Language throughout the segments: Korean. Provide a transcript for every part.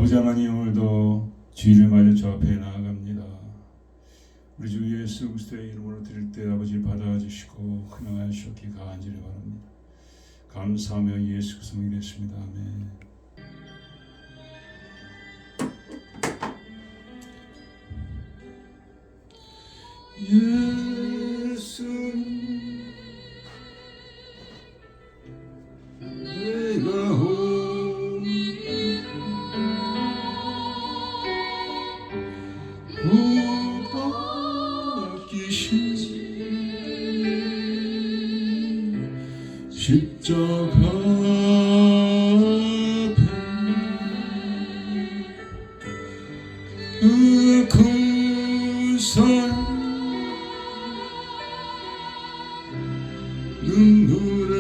아버지 하나님, 오늘도 주일을 맞아 저 앞에 나아갑니다. 우리 주 예수 그리스도의 이름으로 드릴 때 아버지 받아주시고 큰응하시옵기 간절히 바랍니다. 감사하며 예수 그리스도 믿겠습니다. 아멘. 예수 내가 못 박히신 십자가 앞에 그 큰 눈물의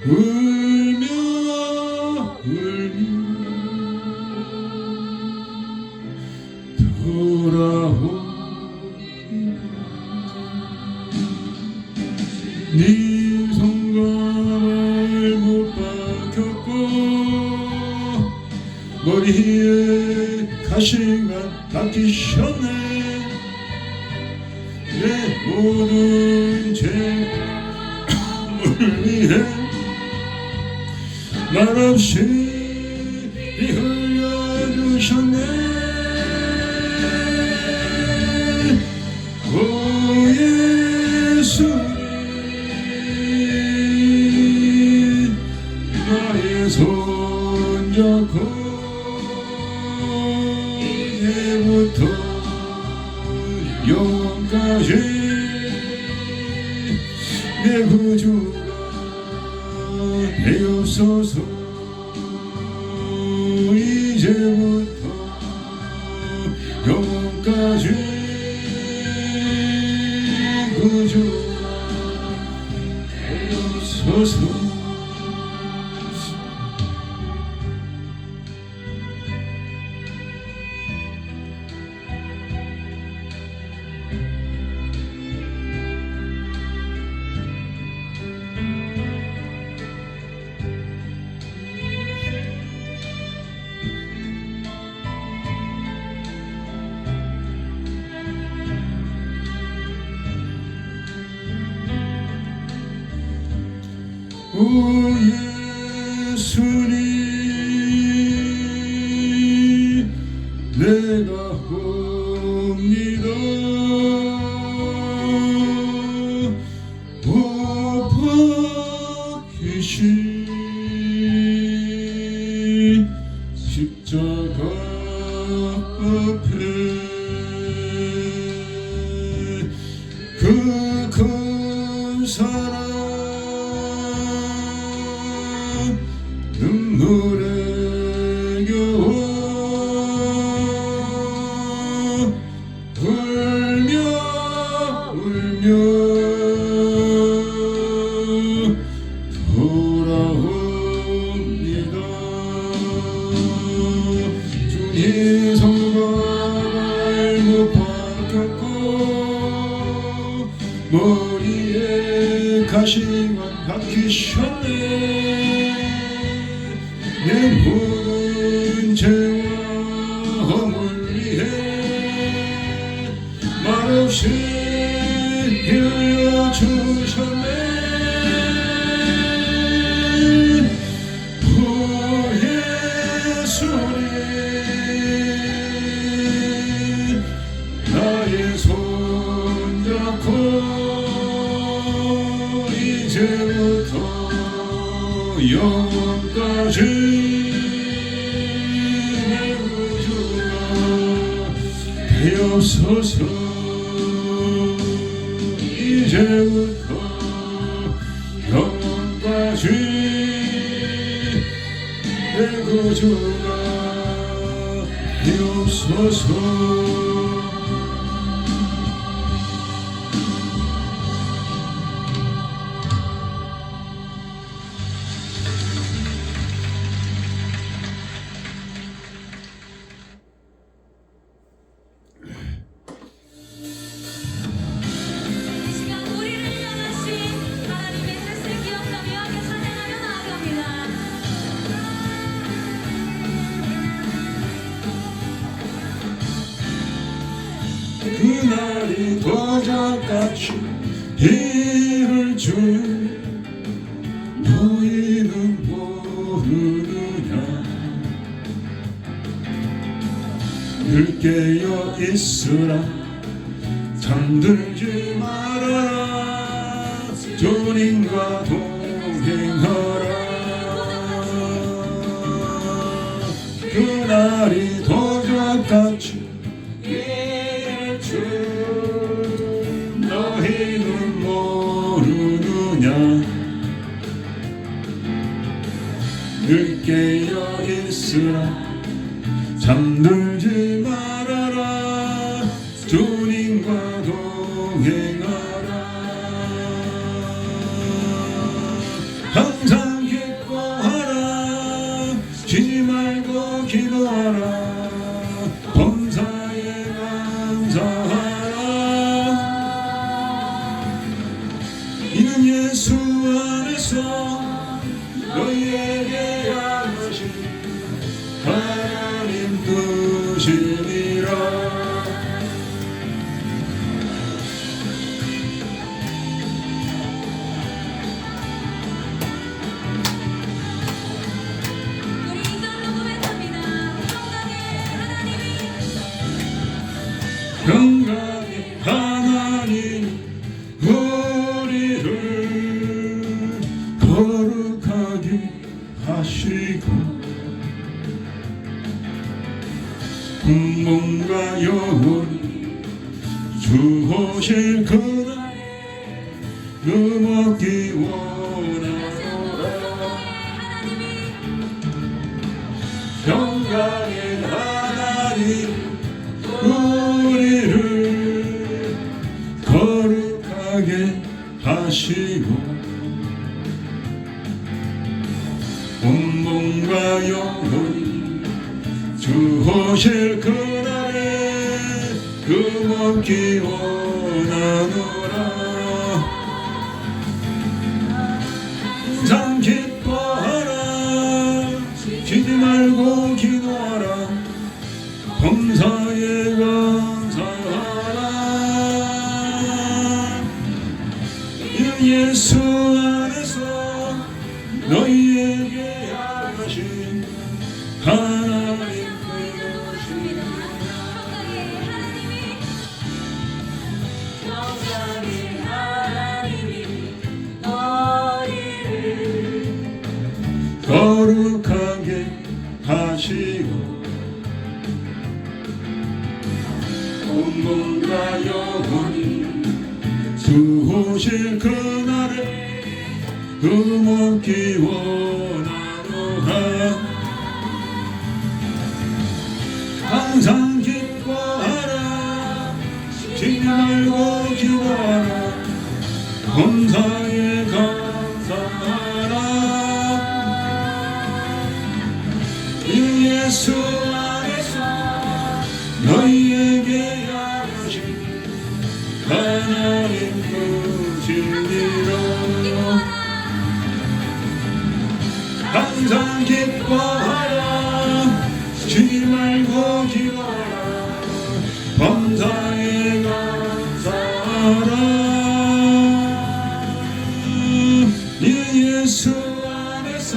울며 돌아오리라. 네 손가락을 못 박혔고 머리에 가시가 닦이셨네. 내 모든 죄를 위해 말없이 흘려주셨네. 오 예수님 나의 손잡고 이제부터 영원까지 내 구주가 되옵소서. 이제부터 영원까지 구주가 되옵소서. 오 예수님 내가 옵니다. 못 박히신 십자가 앞에 그 큰 사랑 눈물의 겨워 울며 돌아옵니다. 주님 손가락을 못 박혔고 머리에 가시가 박히셨네. 내 모든 죄와 허물 위해 말없이 흘려주셨네. 오 예수님 나의 손잡고 이제부터 영원까지 내 구주가 되옵소서. 이제부터 영원까지 내 구주가 되옵소서. 시간 우리를 향하신 하나님의 햇색 기억하며 계속 그날이 도적같이 이를 줄 너희는 모르느냐. 늘 깨어 있으라 잠들지 말아라 주님과 동행하라. 그날이 도적같이 이를 줄 너희는 모르느냐. 늘 깨어 있으라 잠들지 말아라 주님과 동행하라. 항상 기뻐하라 쉬지 말고 기도하라 범사에 감사하라. 이는 예수 안에서 너희에게 하신 하나님 뜻이니라. 평강의 하나님 우리를 거룩하게 하시고 몸과 영혼이 주 오실 그날에 금없기 원하노라. 평강의 하나님 우리를 거룩하게 하시고 온몸과 영혼이 주 오실 그날에 금없기 원하노라. 항상 기뻐하라 쉬지 말고 기도하라 범사에 감사하라. 이는 예수 안에서 너희에게 하신 하나님 거룩하게 하시고 온몸과 영혼이 주 오실 그날에 금없기 원하노라. 항상 기뻐하라 쉬지 말고 기도하라 범사에 감사하라. 이 예수 안에서 너희에게 하신 하나님 뜻이니라. 항상 기뻐하라 쉬지 말고 기도하라 범사에 감사하라. 이 예수 안에서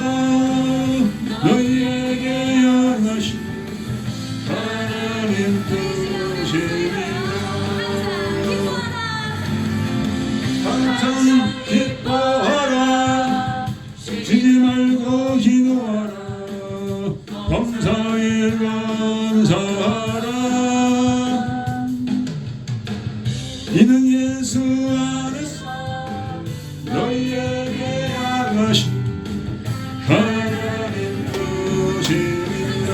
너희에게 하신 하나님 뜻이니라. 항상 기뻐하라 쉬지 말고 기도하라 범사에 감사하라. 이는 예수 안에서 너희에게 하신 하나님 뜻이니라.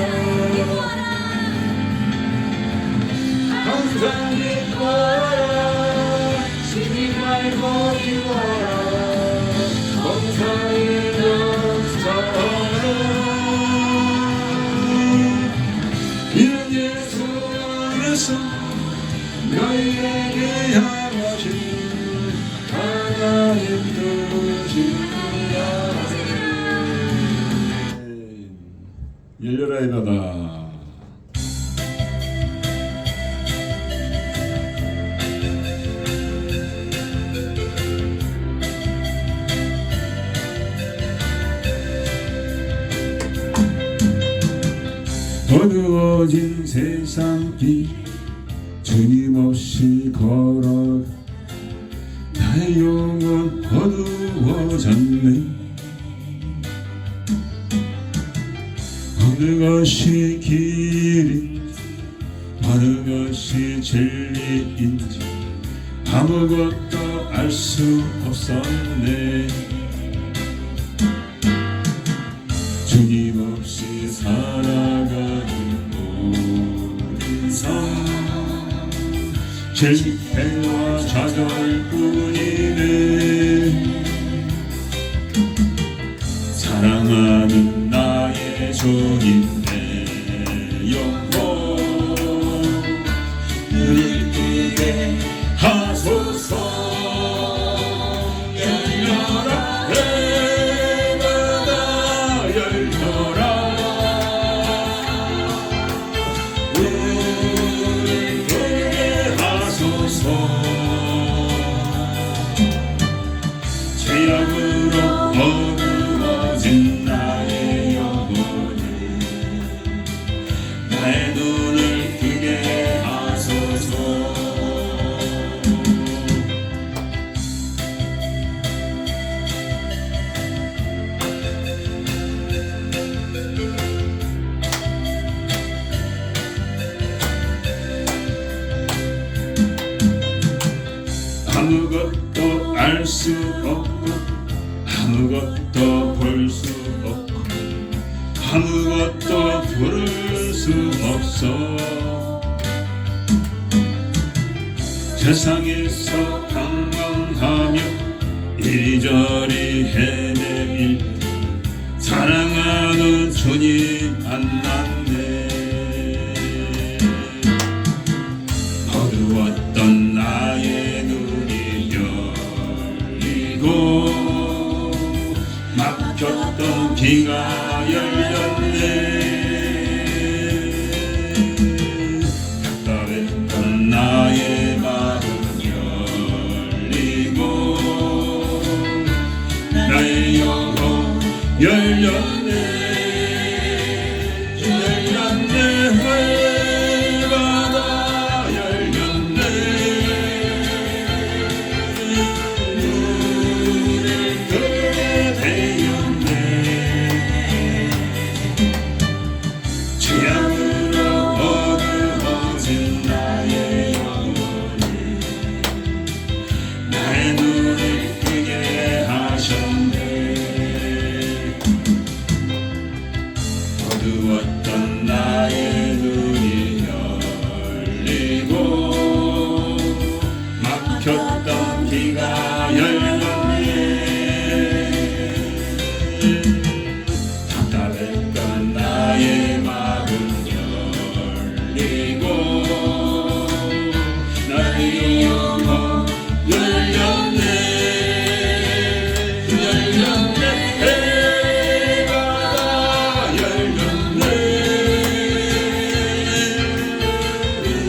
항상 기뻐하라 쉬지 말고 기도하라 범사에 감사하라. 이는 예수 안에서 너희에게 하신 하나님 뜻이니라. 열려라 이바다. 어두워진 세상길 주님 없이 걸어 나의 영혼 어두워졌네. 어느 것이 길인지 어느 것이 진리인지 아무것도 알 수 없었네. 주님 없이 살아가는 모든 삶 실패와 좌절뿐이네. 사랑하는 나의 주님 내 영혼 눈을 뜨게 하소서. 열려라 해마다 열려라. 눈을 뜨게 하소서. 죄악으로 어두워진 나의 영혼을 나의 눈을 뜨게 하소서. 아무것도 알 수 없고 아무것도 볼 수 없고 아무것도 부를 수 없어. 세상에서 방황하며 이리저리 헤매일 사랑하는 주님 만났네. 어두웠던 나의 눈이 열리고 막혔던 귀가 열렸네. 답답했던 나의 마음 열리고 나의 영혼 열렸네. 해마다 열렸네. 눈을 뜨게 되었네. 죄악으로 어두워진 나의 영혼을 나의 눈을 뜨게 하셨네. 어두웠던 나의 눈이 열리고 막혔던 귀가 열렸네. 답답했던 나의 마음 열리고 나의 영혼 열렸네. 열렸네. 해마다 열렸네.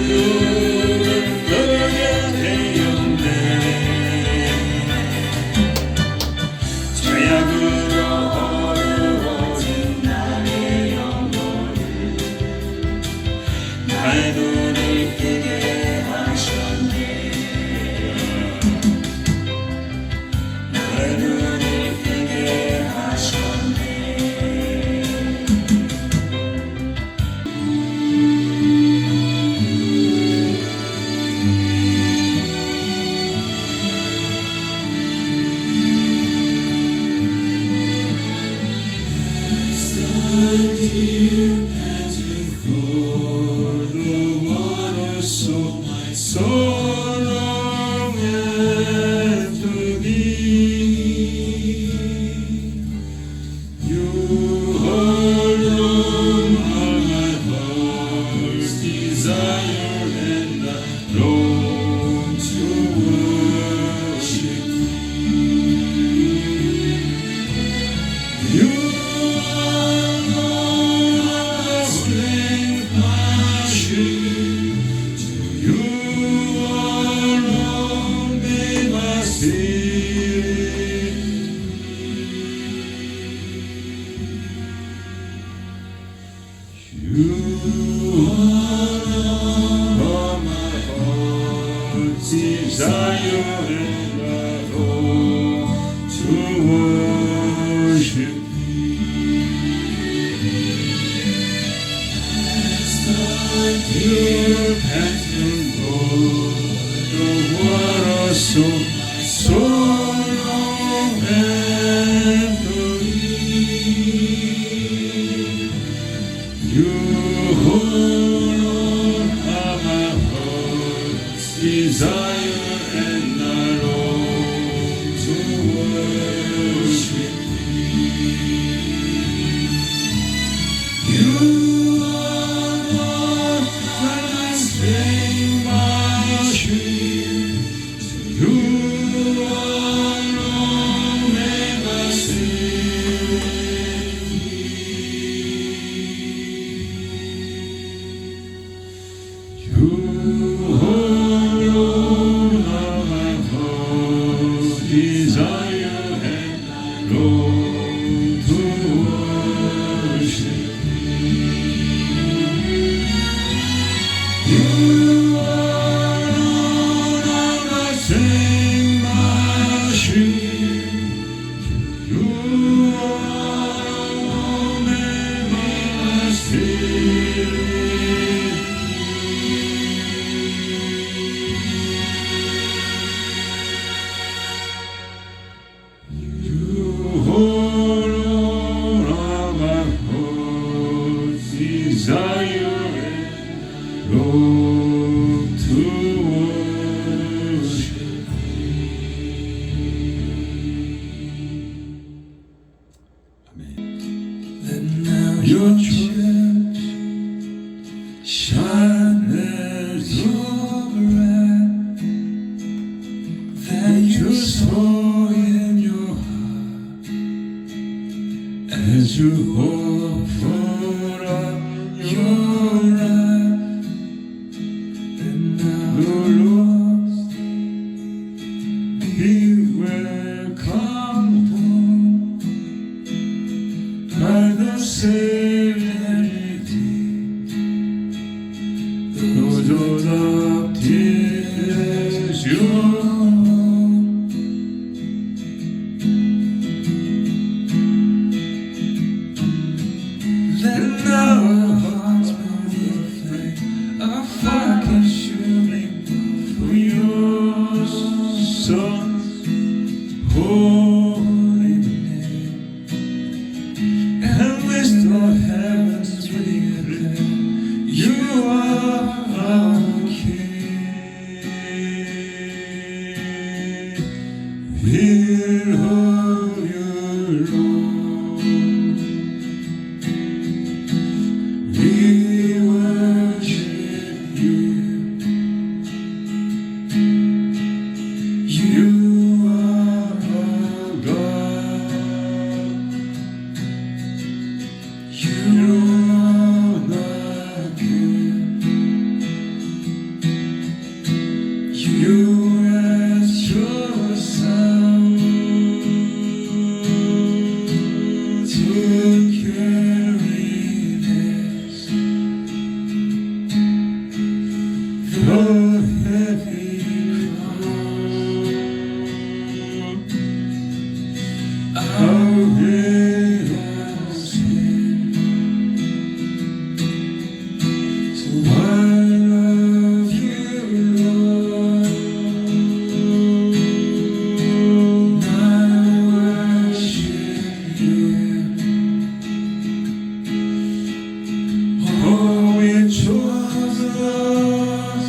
눈을 뜨게 되었네. 죄악으로 어두워진 나의 영혼을 나의 눈을 뜨게 하셨네. 나의 눈을 뜨게 하셨네. So long and to thee, you alone are my heart's desire, and I long to worship thee. You alone are my strength, my shield. To you desire and I long to worship Your path and Lord, the water so long and free. You hold on my heart's desire and I long to worship You. Your church shine as your bright that you saw in your heart as you offered up your life, and now you're lost. Be welcome home by the Savior. Lord of tears, your home. Let our hearts burn with flame, our fire consuming for your Son's holy name, and restore heaven's reclaim. You are our King. We love you, Lord. We worship you. You are our God. You are the King. You asked your Son to carry this, the heavy cross, our weight of sin. So I love you, Lord. I worship you. Oh, it was us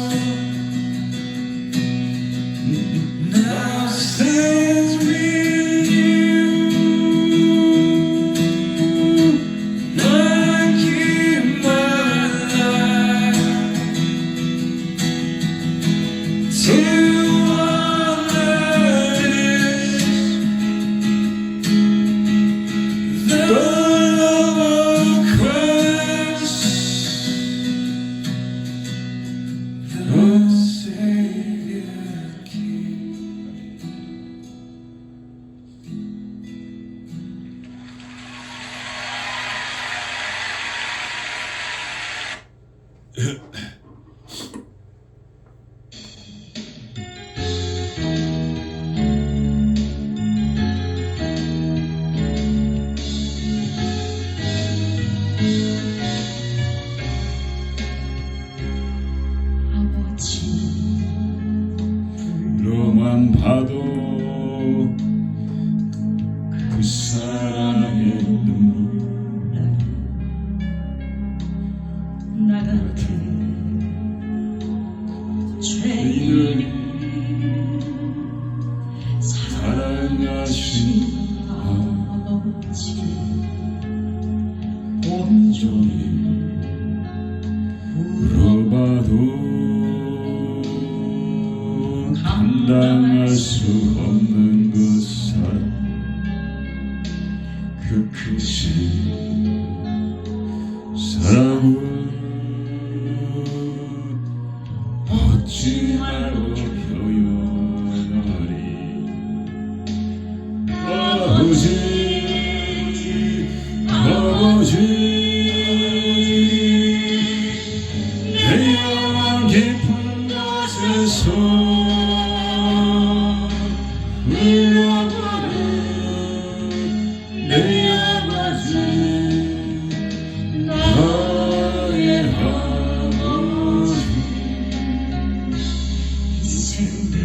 파도 그 사랑의 눈물 나 같은 죄인을 사랑하신 아버지 온종일 물어봐도 감당할 수 없는 그 사랑 그 크신 사랑은 얻지 말고 표현하리 아버지 내 영원 깊은 곳에서 흘러가는 내 아버지 나의 아버지 이 생명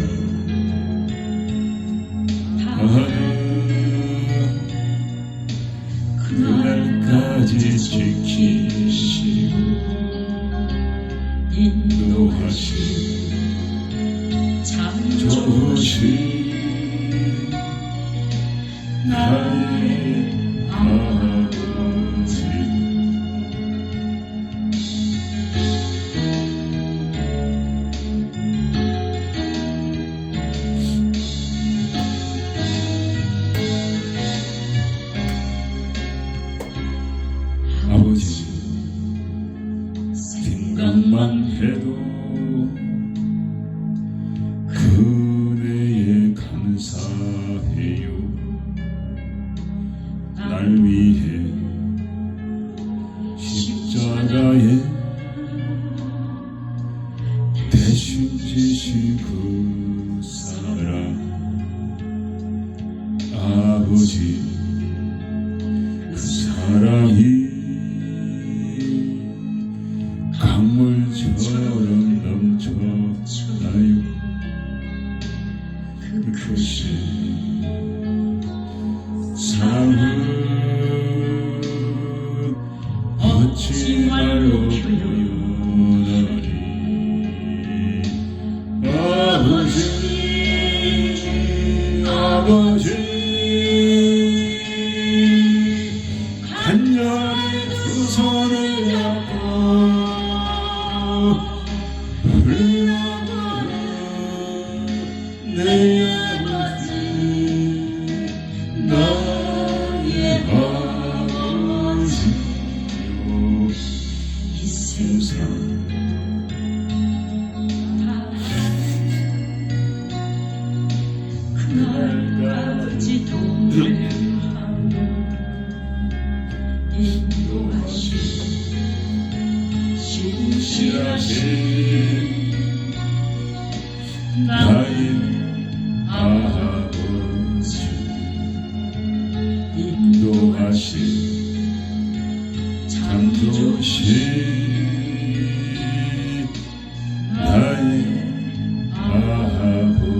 하는 그날까지 지키시고 인도하신 참 좋으신 나의 아버지 아버지 생각만 해도 그대에 감사해요 날 위해 십자가에 대신 지신 그 사랑 아버지 그 사랑이 강물처럼 넘쳐나요 그 크신 사랑은 얻지 말로 표현하리 아버지 간절히 두 손을 잡고 흘러가는 내 아버지 나의 아버지요 이 세상 그날까지 동행하며 인도하신 신실하신 나의 아버지 인도하신 참 좋으신 나의 아버지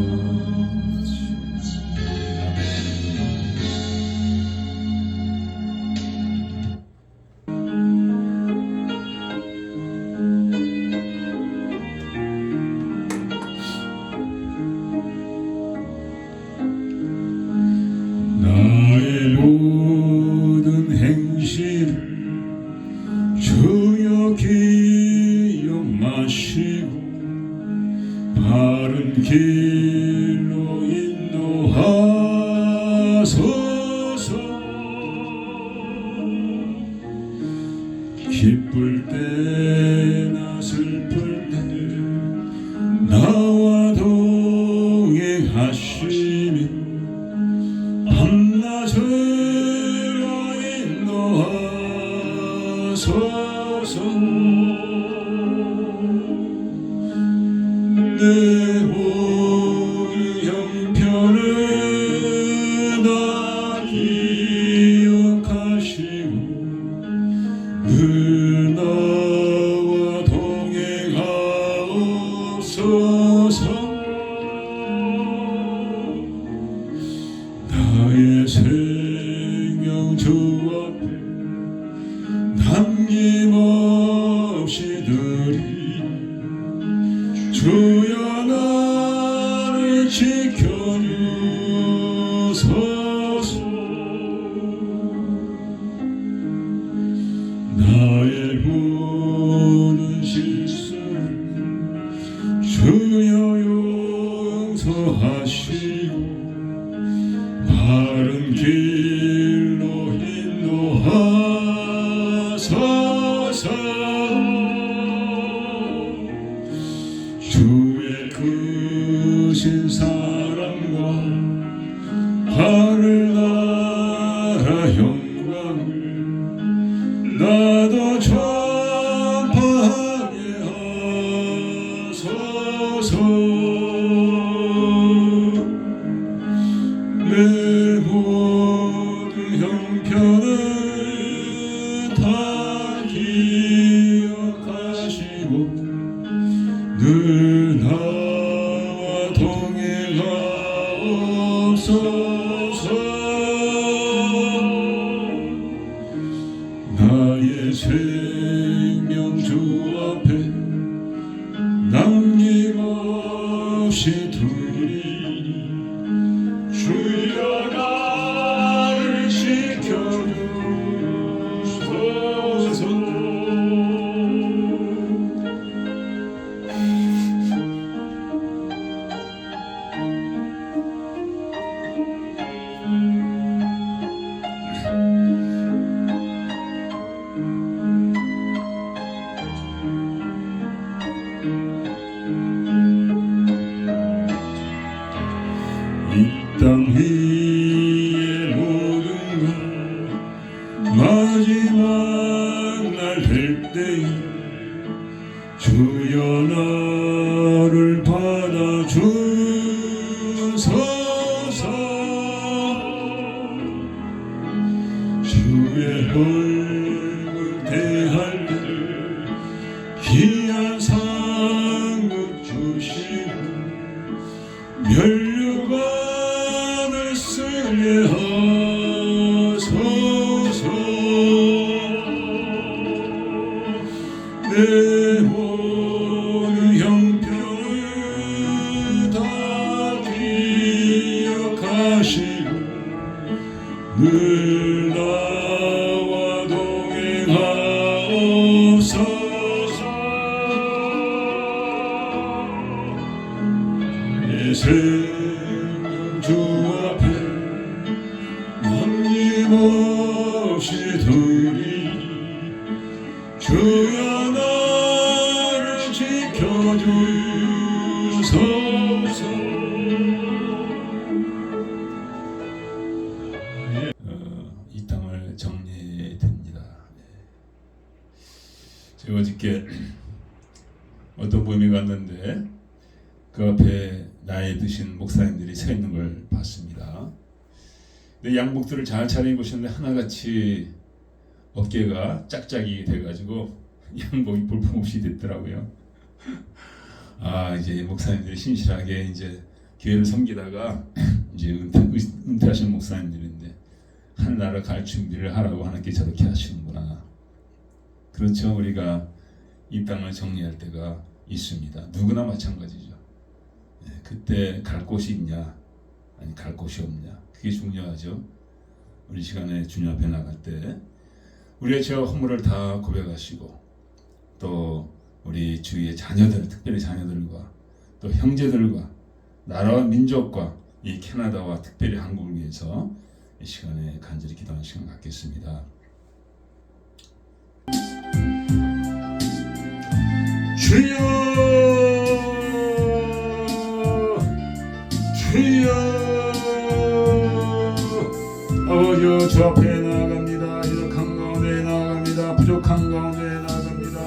나의 모든 행실을 주여 기억마시고 바른 길로 인도하소서 기쁠 때나 슬플 때 나와 동행하시며 밤낮으로 인도하소서 내 모든 형편을 다 기억하시고 그 나와 동행하옵소서 나를 지켜주소서. 나의 모든 실수를 주여 용서하시고 바른 길로 인도하소서. 주의 크신 사랑과 하늘나라 영광을 나도 전파하게 하소서. 내 모든 형편을 다 기억하시고 늘 나와 동행하옵소서. 나의 생명 주 앞에 남김없이 두리니 주여 나를 지켜주소서. 이 땅 위의 모든 것 마지막 날 될 때에 주여 나를 받아주소서. 주의 얼굴 대할 때 귀한 상급 주시고 면류관을 쓰게 하소서. 내 모든 형편을 다 기억하시고 늘 나와 동행하옵소서. 내 생명 주 앞에 남김없이 두리니 주여 나를 지켜주소서. 이 땅을 정리됩니다. 제가 어저께 어떤 모임에 갔는데 그 앞에 나이 드신 목사님들이 서 있는 걸 봤습니다. 근데 양복들을 잘 차려입으셨는데 하나같이 어깨가 짝짝이 돼가지고 양복이 볼품없이 됐더라고요. 아, 이제 목사님들이 신실하게 이제 교회를 섬기다가 이제 은퇴하신 목사님들인데 하늘나라 갈 준비를 하라고 하나님께 저렇게 하시는구나. 그렇죠. 우리가 이 땅을 정리할 때가 있습니다. 누구나 마찬가지죠. 그때 갈 곳이 있냐, 아니 갈 곳이 없냐, 그게 중요하죠. 우리 시간에 주님 앞에 나갈 때 우리의 죄와 허물을 다 고백하시고 또 우리 주위의 자녀들, 특별히 자녀들과 또 형제들과 나라와 민족과 이 캐나다와 특별히 한국을 위해서 이 시간에 간절히 기도하는 시간 갖겠습니다. 주여, 주여, 아버지 주 앞에 나아갑니다. 이렇한 가운데 나아갑니다. 부족한 가운데 나아갑니다.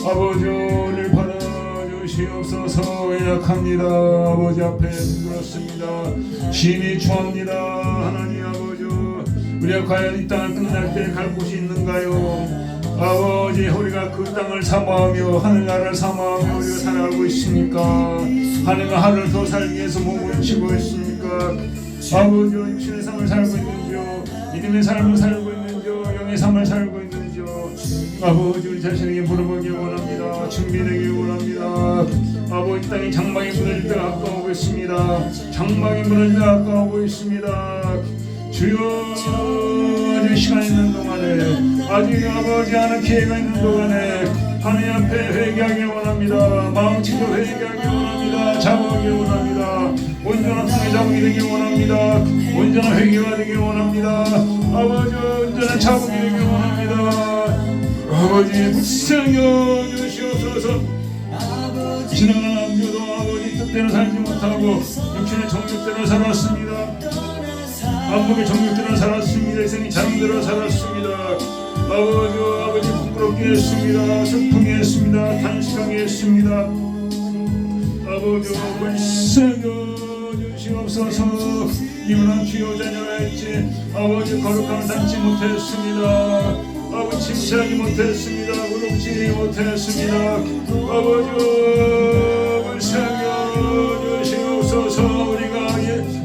아버지 우리를 받아주시옵소서. 연약합니다. 아버지 앞에 물었습니다. 심히 추합니다. 하나님 아버지, 우리가 과연 이 땅을 끝날 때 갈 곳이 있는가요? 아버지, 우리가 그 땅을 사모하며 하늘나라를 사모하며 우리가 살아가고 있습니까? 하늘과 하늘을 더 살기 위해서 몸을 치고 있습니까? 아버지, 육신의 삶을 살고 있는지요? 믿음의 삶을 살고 있는지요? 영의 삶을 살고 있는지요? 아버지, 우리 자신에게 물어보기 원합니다. 준비되기 원합니다. 아버지 땅에 장막이 무너질 때가 가까우고 있습니다. 장막이 무너질 때가 가까우고 있습니다. 주여 아직 시간 있는 동안에 아직 아버지 하는 기회가 있는 동안에 하나님 앞에 회개하기 원합니다. 마음치도 회개하기 원합니다. 잡아오기 원합니다. 온전한 땅에 잡으게 되기 원합니다. 온전한 회개가 되기 원합니다. 아버지 온전한 잡으게 되기 원합니다. 아버지 불쌍여 주시옵소서. 지나가는 남녀도 아버지 뜻대로 살지 못하고 육신의 정욕대로 살았습니다. 안목의 정욕대로 살았습니다. 인생이 자랑대로 살았습니다. 아버지 부끄럽게 했습니다. 슬프게 했습니다. 단식하게 했습니다. 아버지 불쌍여 주시옵소서. 이분은 주여 자녀라 했지 아버지 거룩함을 닮지 못했습니다. 아버지 침체하지 못했습니다. 무릎지지 못했습니다. 아버지 불쌍여 주시옵소서. 우리가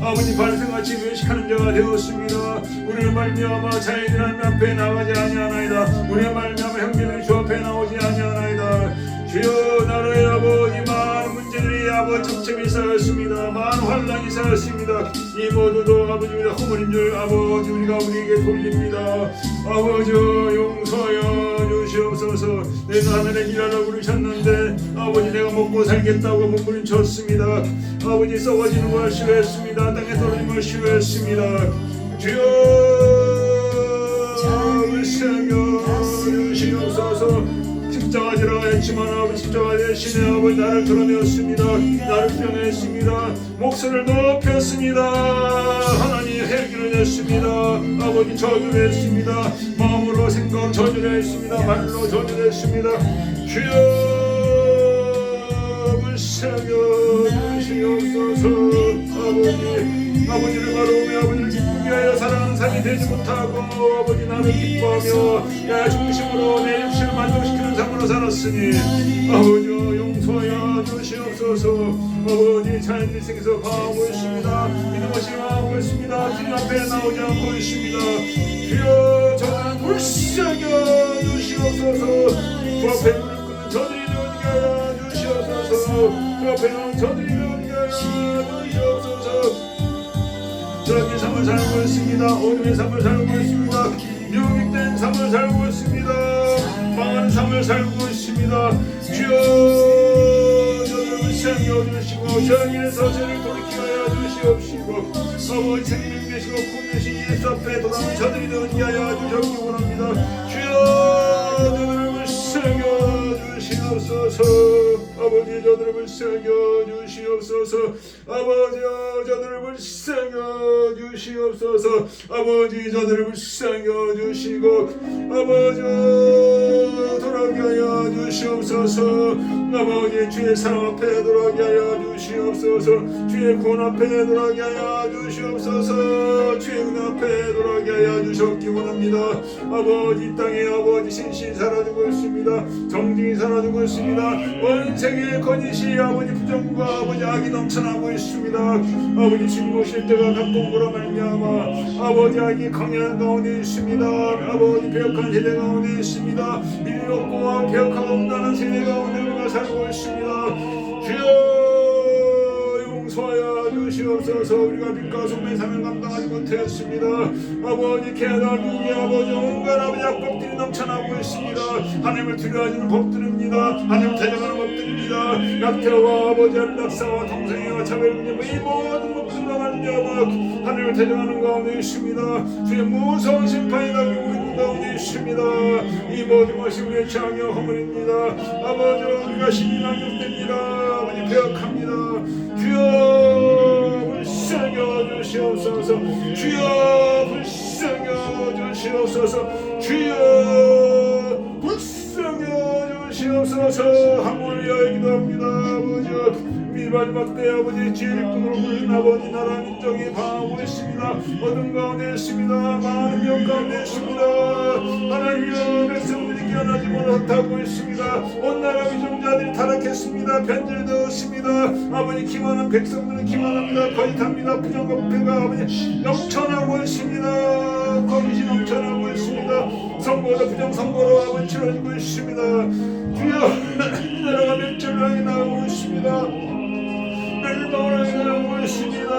아버지 발등같이 외식하는 자가 되었습니다. 우리의 말미암아 자인들 하나님 앞에 나가지 아니하나이다. 우리의 말미암아 형제들이 주 앞에 나오지 아니하나이다. 주여 나라의 아버지 많은 문제들이 아버지 적점이 쌓였습니다. 많은 환난이 쌓였습니다. 이 모두도 아버지 우리가 허물인 줄 아버지 우리가 우리에게 돌립니다. 아버지 용서하여 주시옵소서. 내가 하늘에 일하라고 부르셨는데 아버지 내가 먹고 살겠다고 몸부림쳤습니다. 아버지 썩어지는 걸 싫어했습니다. 땅에 떨어지는 걸 싫어했습니다. 주여 불쌍여 주시옵소서. 십자가지라 했지만 아버지 십자가 대신에 아버지 나를 드러내었습니다. 나를 표현했습니다. 목소리를 높였습니다. 하나님 회개를 했습니다. 아버지 저주를 했습니다. 마음으로 생각으로 저주를 했습니다. 말로 저주를 했습니다. 주여 불쌍여 주시옵소서. 아버지를 바로 아버지를 기쁘게 하여 사랑하는 삶이 되지 못하고 아버지 나를 기뻐하며 야 중심으로 내 육신을 만족시키는 삶으로 살았으니 아버지 용서하여 주시옵소서. 아버지 자연의 생에서 봐오고 있습니다. 믿음 없이 봐오고 있습니다. 주님 앞에 나오지 않고 있습니다. 주여 저는 불쌍여 주시옵소서. 주 앞에 무릎 꿇는 저들이 되어지게 하여 주시옵소서. 주 앞에 나온 저들이 되어지게 하여 주시옵소서. 저런 삶을 살고 있습니다. 어둠의 삶을 살고 있습니다. 미혹된 삶을 살고 있습니다. 망하는 삶을 살고 있습니다. 주여 저를 불쌍히 여주시고 저에게서 저를 돌이키게 하여 주시옵시고 아버지 생명 되시고 구 되신 예수 앞에 돌아오는 저들이 되게 하여 주시기 원합니다. 주여 저를 불쌍히 주시옵소서. 아버지 저들을 불쌍히 주시옵소서. 아버지 저들을 불쌍히 주시옵소서. 아버지 저들을 불쌍히 주시고 아버지 돌아오게 하여 주시옵소서. 아버지 주의 사랑 앞에 돌아오게 하여 주시옵소서. 주의 구원 앞에 돌아오게 하여 주시옵소서. 주의 은혜 앞에 돌아오게 하여 주셨기 원합니다. 아버지 이 땅에 아버지 신실이 사라지고 있습니다. 정직이 사라지고 있습니다. 온 세계의 거짓이 아버지 부정과 아버지 악이 넘쳐나고 있습니다. 아버지 진보실 때가 가까운 거로 말미암아 아버지 악이 강렬한 가운데 있습니다. 아버지 배역한 세대 가운데 있습니다. 미혹과 배역하고 없다는 세대 가운데 우리가 살고 있습니다. 주여 용서하여 주시옵소서. 우리가 빛과 소금의 삶을 감당하지 못했습니다. 아버지 개나 누기 아버지 온갖 아버지 악법들이 넘쳐나고 있습니다. 하나님을 두려워하는 법들입니다. 하나님을 대적하는 법들입니다. 약태와 아버지 낙사와 동생애와 차별금융 이 모든 법들과 말미암아 하나님을 대적하는 가운데 있습니다. 주의 무서운 심판이 나기고 있는 가운데 있습니다. 이 모든 것이 우리의 죄악이요 허물입니다. 아버지 우리가 신이 남용됩니다. 아버지 배역합니다. 주여 불쌍여 주시옵소서. 주여 불쌍여 주시옵소서. 주여 불쌍여 주시옵소서. 한국을 위하여 기도합니다. 아버지 이 마지막 때 아버지 지혜를 꿈으로 부르는 아버지 나라 민족이 방하고 있습니다. 어둠 가운데 있습니다. 많은 명 가운데 있습니다. 하나님의 백성들이 깨어나지 못하고 있습니다. 온 나라 위종자들이 타락했습니다. 변질되었습니다. 아버지 기만한 백성들은 기만합니다. 거짓합니다. 부정법배가 아버지 넘쳐나고 있습니다. 거짓이 넘쳐나고 있습니다. 선거도 부정선거로 아버지 치러지고 있습니다. 주여 나라가 멸절하게 나오고 있습니다. 멸망을 하게 나오고 있습니다.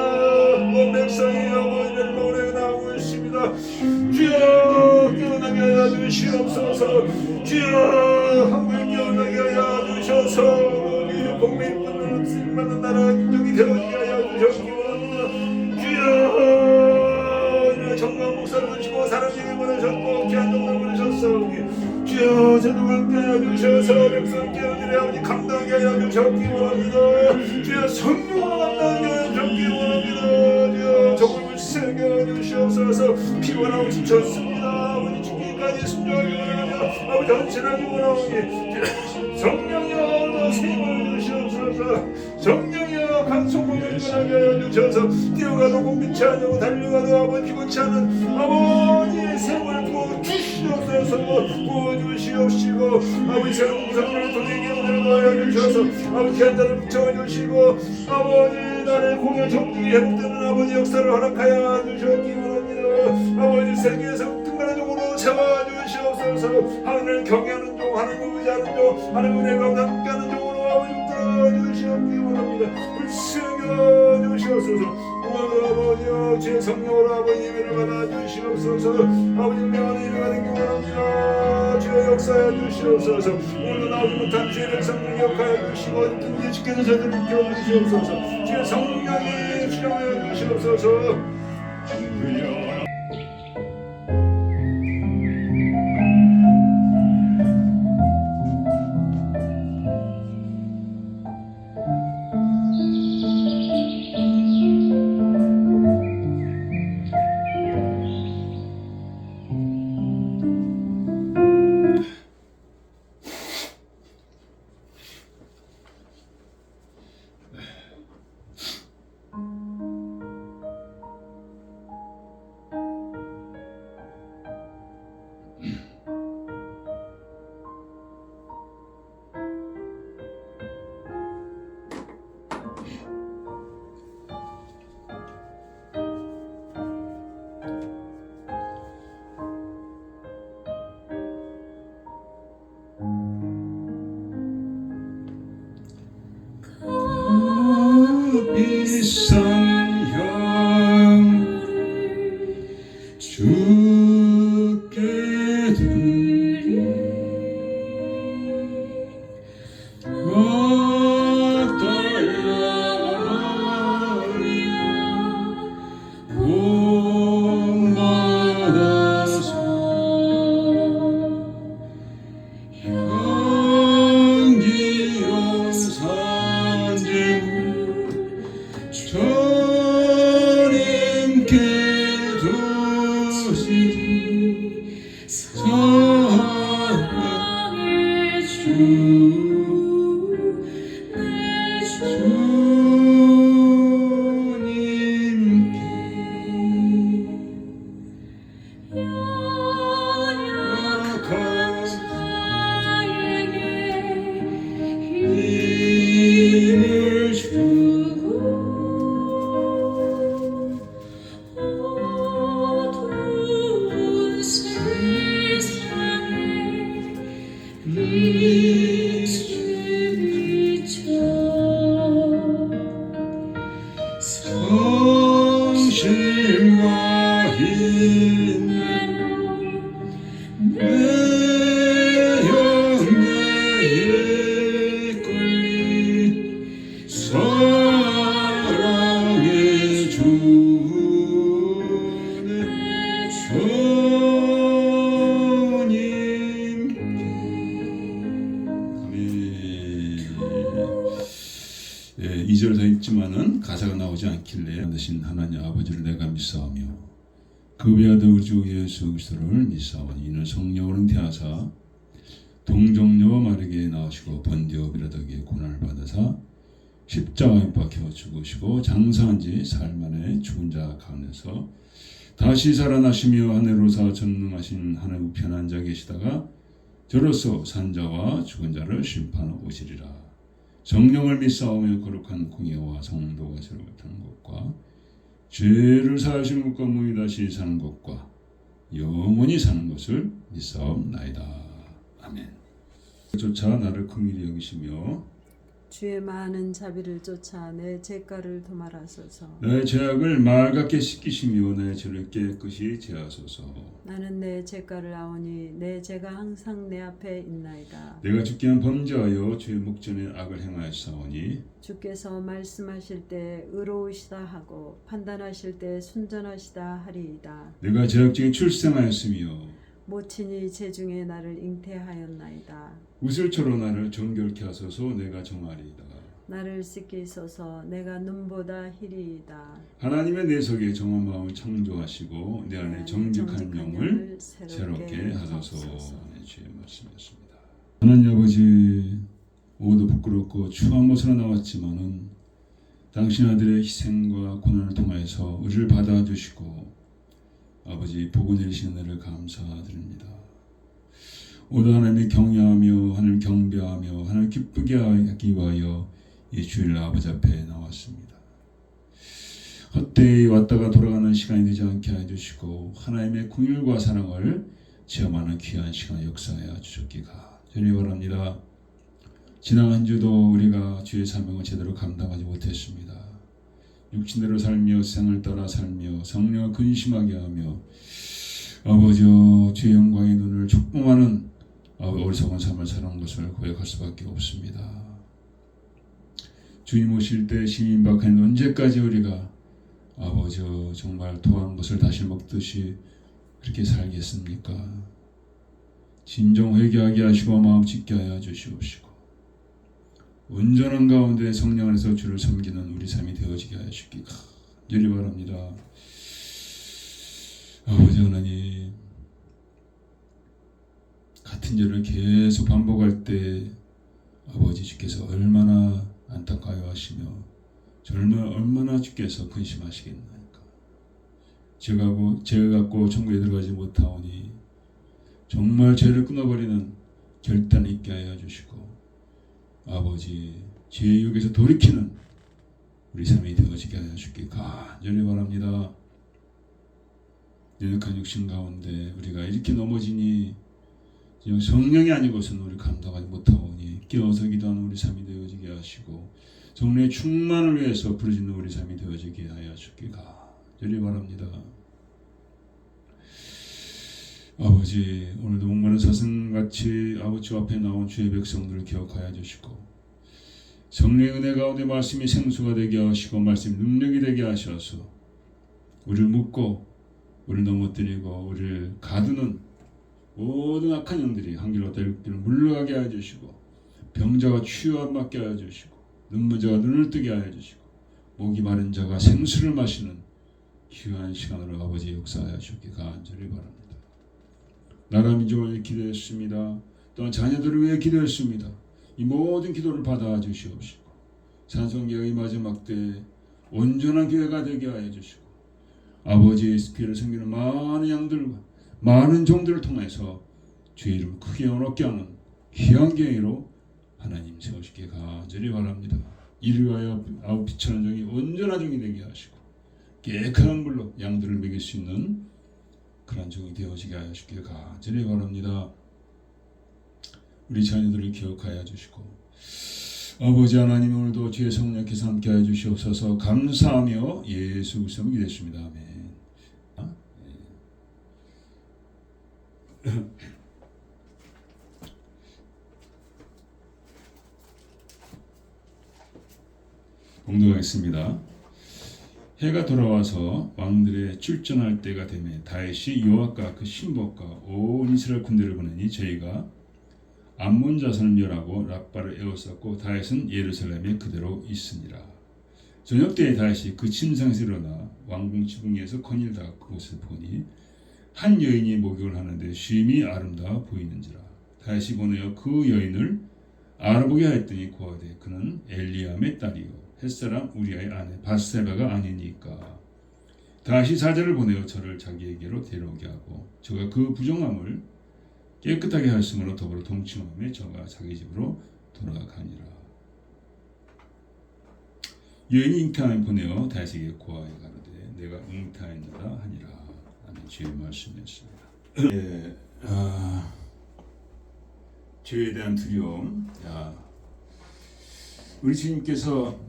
온 백성이 아버지 멸망을 하게 나오고 있습니다. 주여 깨어나게 하여 주시옵소서. 주여 한국을 깨어나게 하여 주셔서 우리 국민분들은 쓰임받는 나라 민족이 되어지게 하여 주시기 원합니다. 주여 정강 목사를 주시고 사람에게 보내셨고 귀한 종을 보내셨사오니 주여 제도를 깨어주셔서 백성 깨어지려 아버지 감당하게 하여 주셨기 원합니다. 주여 성령으로 감당하게 하여 주셨기 원합니다. 주여 정을 세게 하여 주시옵소서. 피곤하고 지쳤습니다. 아버지 죽기까지 순종하기 원하며 아버지 헌신하기 원하오니 성령이여 세임을 주시옵소서. 성령이여 간송을 변하게 하여 주셔서 뛰어가도 공비치 않고 달려가도 아버지 피곤치 않은 아버지의 생을 부어주시옵소서. 부어주시옵시고 아버지 새로운 구성을 도에게 오늘도 하여 주셔서 아버지 한 자를 붙여주시고 아버지 나를 공여 정직이 회복되는 아버지 역사를 허락하여 주셨기 원합니다. 아버지 세계에서 특별한 종으로 세워주시옵소서. 하나님을 경외하는 종, 하나님을 의지하는 종, 하나님을 은혜가 함께하는 종으로 아버지 붙들어주시옵기 원합니다. 불쌍여 주시옵소서. 오늘 아버지여 주의 성령으로 아버지 예배를 받아주시옵소서. 아버지 명하는 예배가 되기 원합니다. 주여 역사하여 주시옵소서. 오늘도 나오지 못한 주의 백성들 기억하여 주시고 어디든지 지켜서 저들을 비워주시옵소서. 주의 성령이 주장하여 주시옵소서. 비싼 향을 주께 드리 본받아서 향기로운 산재물 주님께 두시리 사랑의 주 내 주님께 연약한 자에게 힘을 주고 어두운 세상에 빛을 비춰 성실과 인내로 내 영예에 이끌리 사랑의 주님께 아멘. 2절 더 읽지만은 가사가 나오지 않길래 만드신 하나님 아버지를 내가 믿사오며 그 외아들 우리 주 예수 그리스도를 믿사오니 이는 성령으로 잉태하사 동정녀와 마리아에게 나오시고 번디오 비라덕에 고난을 받으사 십자가에 못 박혀 죽으시고 장사한 지 사흘 만에 죽은 자 가운데서 다시 살아나시며 하늘로사 전능하신 하늘 우편에 앉아 계시다가 저로서 산자와 죽은 자를 심판하고 오시리라. 성령을 믿사오며 거룩한 공예와 성도가 새로운 것과 죄를 사하시는 것과 몸이 다시 사는 것과 영원히 사는 것을 믿사옵나이다. 아멘. 쫓아 나를 긍휼히 여기시며 주의 많은 자비를 쫓아 내 죄가를 도말하소서. 내 죄악을 맑게 씻기시며 내 죄를 깨끗이 제하소서. 나는 내 죄가를 아오니 내 죄가 항상 내 앞에 있나이다. 내가 주께 범죄하여 주의 목전에 악을 행하였사오니 주께서 말씀하실 때 의로우시다 하고 판단하실 때 순전하시다 하리이다. 내가 죄악 중에 출생하였으며 모친이 죄중에 나를 잉태하였나이다. 우슬초로 나를 정결케 하소서. 내가 정하리이다. 나를 씻기소서. 내가 눈보다 희리이다. 하나님의 내 속에 정한 마음을 창조하시고 내 안에 정직한 영을 새롭게 하소서. 네, 주의 말씀이었습니다. 하나님 아버지, 모두 부끄럽고 추한 것으로 나왔지만은 당신 아들의 희생과 고난을 통하여서 우리를 받아주시고 아버지 복을 내리시는 은혜를 감사드립니다. 오늘 하나님을 경외하며 하나님을 경배하며 하나님을 기쁘게 하기 위하여 이 주일 아버지 앞에 나왔습니다. 헛되이 왔다가 돌아가는 시간이 되지 않게 해주시고 하나님의 긍휼과 사랑을 체험하는 귀한 시간 역사하여 주셨기가 주님 바랍니다. 지난 한 주도 우리가 주의 사명을 제대로 감당하지 못했습니다. 육신대로 살며 세상을 따라 살며 성령을 근심하게 하며 아버지 주의 영광의 눈을 촉봉하는 어리석은 삶을 사는 것을 고백할 수밖에 없습니다. 주님 오실 때 시민박하는 언제까지 우리가 아버지 정말 토한 것을 다시 먹듯이 그렇게 살겠습니까? 진정 회개하게 하시고 마음 짓게 하여 주시옵시고 온전한 가운데 성령 안에서 주를 섬기는 우리 삶이 되어지게 하시기 간절히 바랍니다. 아버지 하나님, 같은 죄를 계속 반복할 때 아버지 주께서 얼마나 안타까워 하시며 얼마나 주께서 근심하시겠나이까. 죄가 갖고 천국에 들어가지 못하오니 정말 죄를 끊어버리는 결단이 있게 하여 주시고 아버지 죄의 유혹에서 돌이키는 우리 삶이 되어지게 하여 주시기 간절히 바랍니다. 연약한 육신 가운데 우리가 이렇게 넘어지니 성령이 아니고서는 우리 감당하지 못하오니 깨어서 기도하는 우리 삶이 되어지게 하시고 성령의 충만을 위해서 부르짖는 우리 삶이 되어지게 하여 주시기 간절히 바랍니다. 아버지, 오늘도 목마른 사슴같이 아버지 앞에 나온 주의 백성들을 기억하여 주시고 성령의 은혜 가운데 말씀이 생수가 되게 하시고 말씀이 능력이 되게 하셔서 우리를 묶고 우리를 넘어뜨리고 우리를 가두는 모든 악한 영들이 한길로 대륙들을 물러가게 하여 주시고 병자가 치유함 받게 하여 주시고 눈먼 자가 눈을 뜨게 하여 주시고 목이 마른 자가 생수를 마시는 귀한 시간으로 아버지 역사하여 주시기 간절히 바랍니다. 나라 민족을 위해 기도했습니다. 또한 자녀들을 위해 기도했습니다. 이 모든 기도를 받아 주시옵시고 찬송교회의 마지막 때 온전한 교회가 되게 하여 주시고 아버지의 교회를 섬기는 많은 양들과 많은 종들을 통해서 주의 이름을 크게 얻게 하는 귀한 교회로 하나님 세우시기 간절히 바랍니다. 이를 위하여 아우 비천한 종이 온전한 종이 되게 하시고 깨끗한 물로 양들을 먹일 수 있는 그런 종이 되어지게 하여 주시기 간절히 바랍니다. 우리 자녀들을 기억하여 주시고 아버지 하나님 오늘도 주의 성령께서 함께 하여 주시옵소서. 감사하며 예수 그리스도 기도했습니다. 아멘. 공독하겠습니다. 해가 돌아와서 왕들의 출전할 때가 되매 다윗이 요압과 그 신복과 온 이스라엘 군대를 보내니 저희가 암몬 자손을 멸하고 랍바를 에워쌌고 다윗은 예루살렘에 그대로 있으니라. 저녁 때에 다윗이 그 침상에서 일어나 왕궁 지붕에서 거닐다가 그곳을 보니 한 여인이 목욕을 하는데 쉼이 아름다워 보이는지라. 다윗이 보내어 그 여인을 알아보게 하였더니 고하되 그는 엘리암의 딸이요 햇사람 우리아의 아내 바세바가 아니니까. 다시 사자를 보내어 저를 자기에게로 데려오게 하고 저가 그 부정함을 깨끗하게 하였으므로 더불어 동침하며 저가 자기 집으로 돌아가니라. 여인이 잉타하여 보내어 다윗에게 고하여 가로되 내가 잉타하였노라 하니라. 아멘. 주의 말씀이었습니다. 죄에 대한 두려움. 우리 주님께서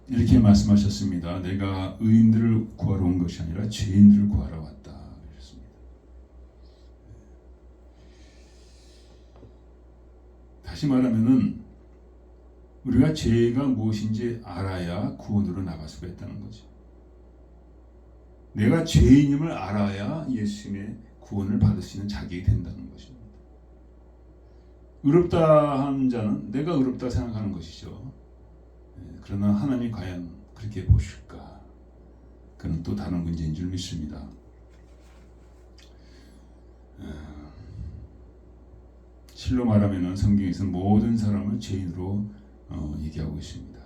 이렇게 말씀하셨습니다. 내가 의인들을 구하러 온 것이 아니라 죄인들을 구하러 왔다. 그랬습니다. 다시 말하면은 우리가 죄가 무엇인지 알아야 구원으로 나갈 수가 있다는 거죠. 내가 죄인임을 알아야 예수님의 구원을 받을 수 있는 자격이 된다는 것입니다. 의롭다 한 자는 내가 의롭다 생각하는 것이죠. 그러나 하나님이 과연 그렇게 보실까? 그는 또 다른 문제인 줄 믿습니다. 실로 말하면 성경에서는 모든 사람을 죄인으로 얘기하고 있습니다.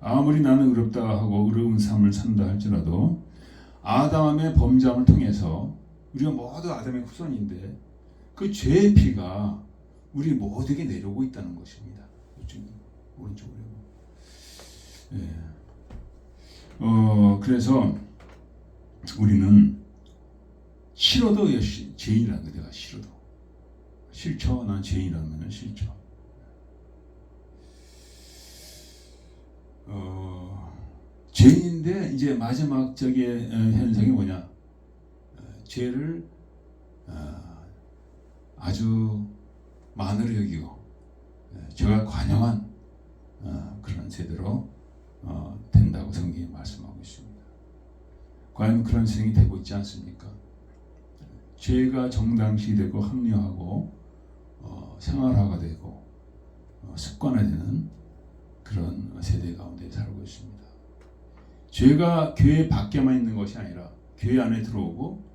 아무리 나는 의롭다 하고 의로운 삶을 산다 할지라도 아담의 범죄함을 통해서 우리가 모두 아담의 후손인데 그 죄의 피가 우리 모두에게 내려오고 있다는 것입니다. 오른쪽으로. 그래서 우리는 싫어도 죄인이라는 거 내가 싫어도 싫죠. 난 죄인이라면 싫죠. 죄인인데 이제 마지막적인 현상이 뭐냐? 죄를 아주 만으로 여기고 죄가 관영한 그런 세대로 된다고 성경이 말씀하고 있습니다. 과연 그런 세상이 되고 있지 않습니까? 죄가 정당시되고 합리화하고 생활화가 되고 습관화되는 그런 세대 가운데 살고 있습니다. 죄가 교회 밖에만 있는 것이 아니라 교회 안에 들어오고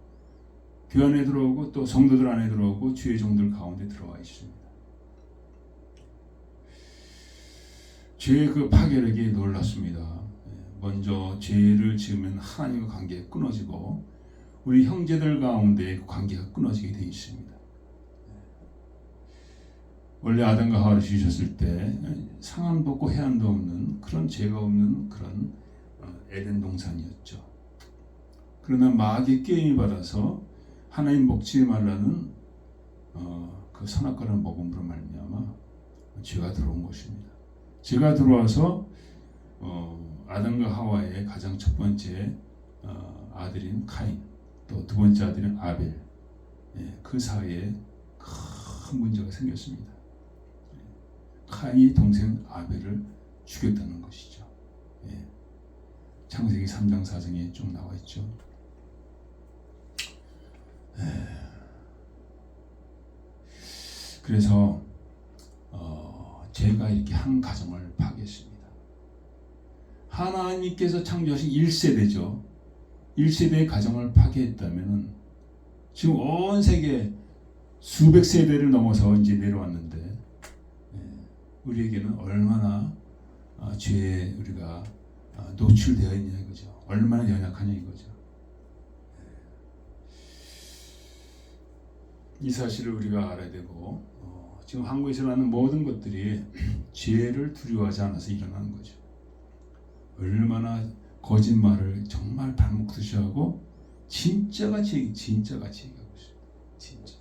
또 성도들 안에 들어오고 주의 종들 가운데 들어와 있습니다. 죄의 그 파괴력이 놀랍습니다. 먼저 죄를 지으면 하나님과 관계가 끊어지고 우리 형제들 가운데 관계가 끊어지게 되어 있습니다. 원래 아담과 하와를 지으셨을 때 상한도 없고 해안도 없는 그런 죄가 없는 그런 에덴 동산이었죠. 그러나 마귀의 게임을 받아서 하나님 먹지 말라는 그 선악과를 먹음으로 말미암아 죄가 들어온 것입니다. 죄가 들어와서 아담과 하와의 가장 첫 번째 아들인 카인, 또 두 번째 아들인 아벨, 그 사이에 큰 문제가 생겼습니다. 카인이 동생 아벨을 죽였다는 것이죠. 창세기 3장 4장에 쭉 나와 있죠. 그래서 죄가 이렇게 한 가정을 파괴했습니다. 하나님께서 창조하신 1세대죠. 1세대의 가정을 파괴했다면 지금 온 세계 수백 세대를 넘어서 이제 내려왔는데 우리에게는 얼마나 죄에 우리가 노출되어 있냐 이거죠. 얼마나 연약하냐 이거죠. 이 사실을 우리가 알아야 되고 지금 한국에서 일어나는 모든 것들이 죄를 두려워하지 않아서 일어나는 거죠. 얼마나 거짓말을 정말 발목듯이 하고 진짜같이 얘기하고 있어요. 진짜.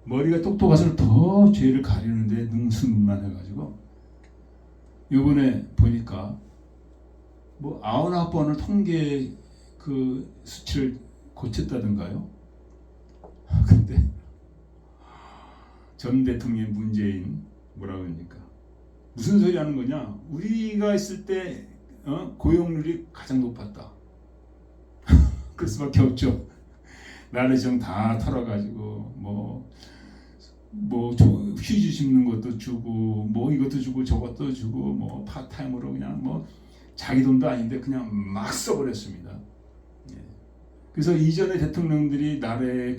머리가 똑똑해서 더 죄를 가리는데 능수능란해가지고 이번에 보니까 뭐 99번을 통계 그 수치를 고쳤다던가요. 근데 전 대통령 문재인 뭐라고 합니까? 무슨 소리 하는 거냐? 우리가 있을 때 고용률이 가장 높았다. 그럴 수밖에 없죠. 나를 좀 다 털어가지고 뭐 휴지 씹는 것도 주고 뭐 이것도 주고 저것도 주고 뭐 파타임으로 그냥 뭐 자기 돈도 아닌데 그냥 막 써버렸습니다. 그래서 이전의 대통령들이 나라의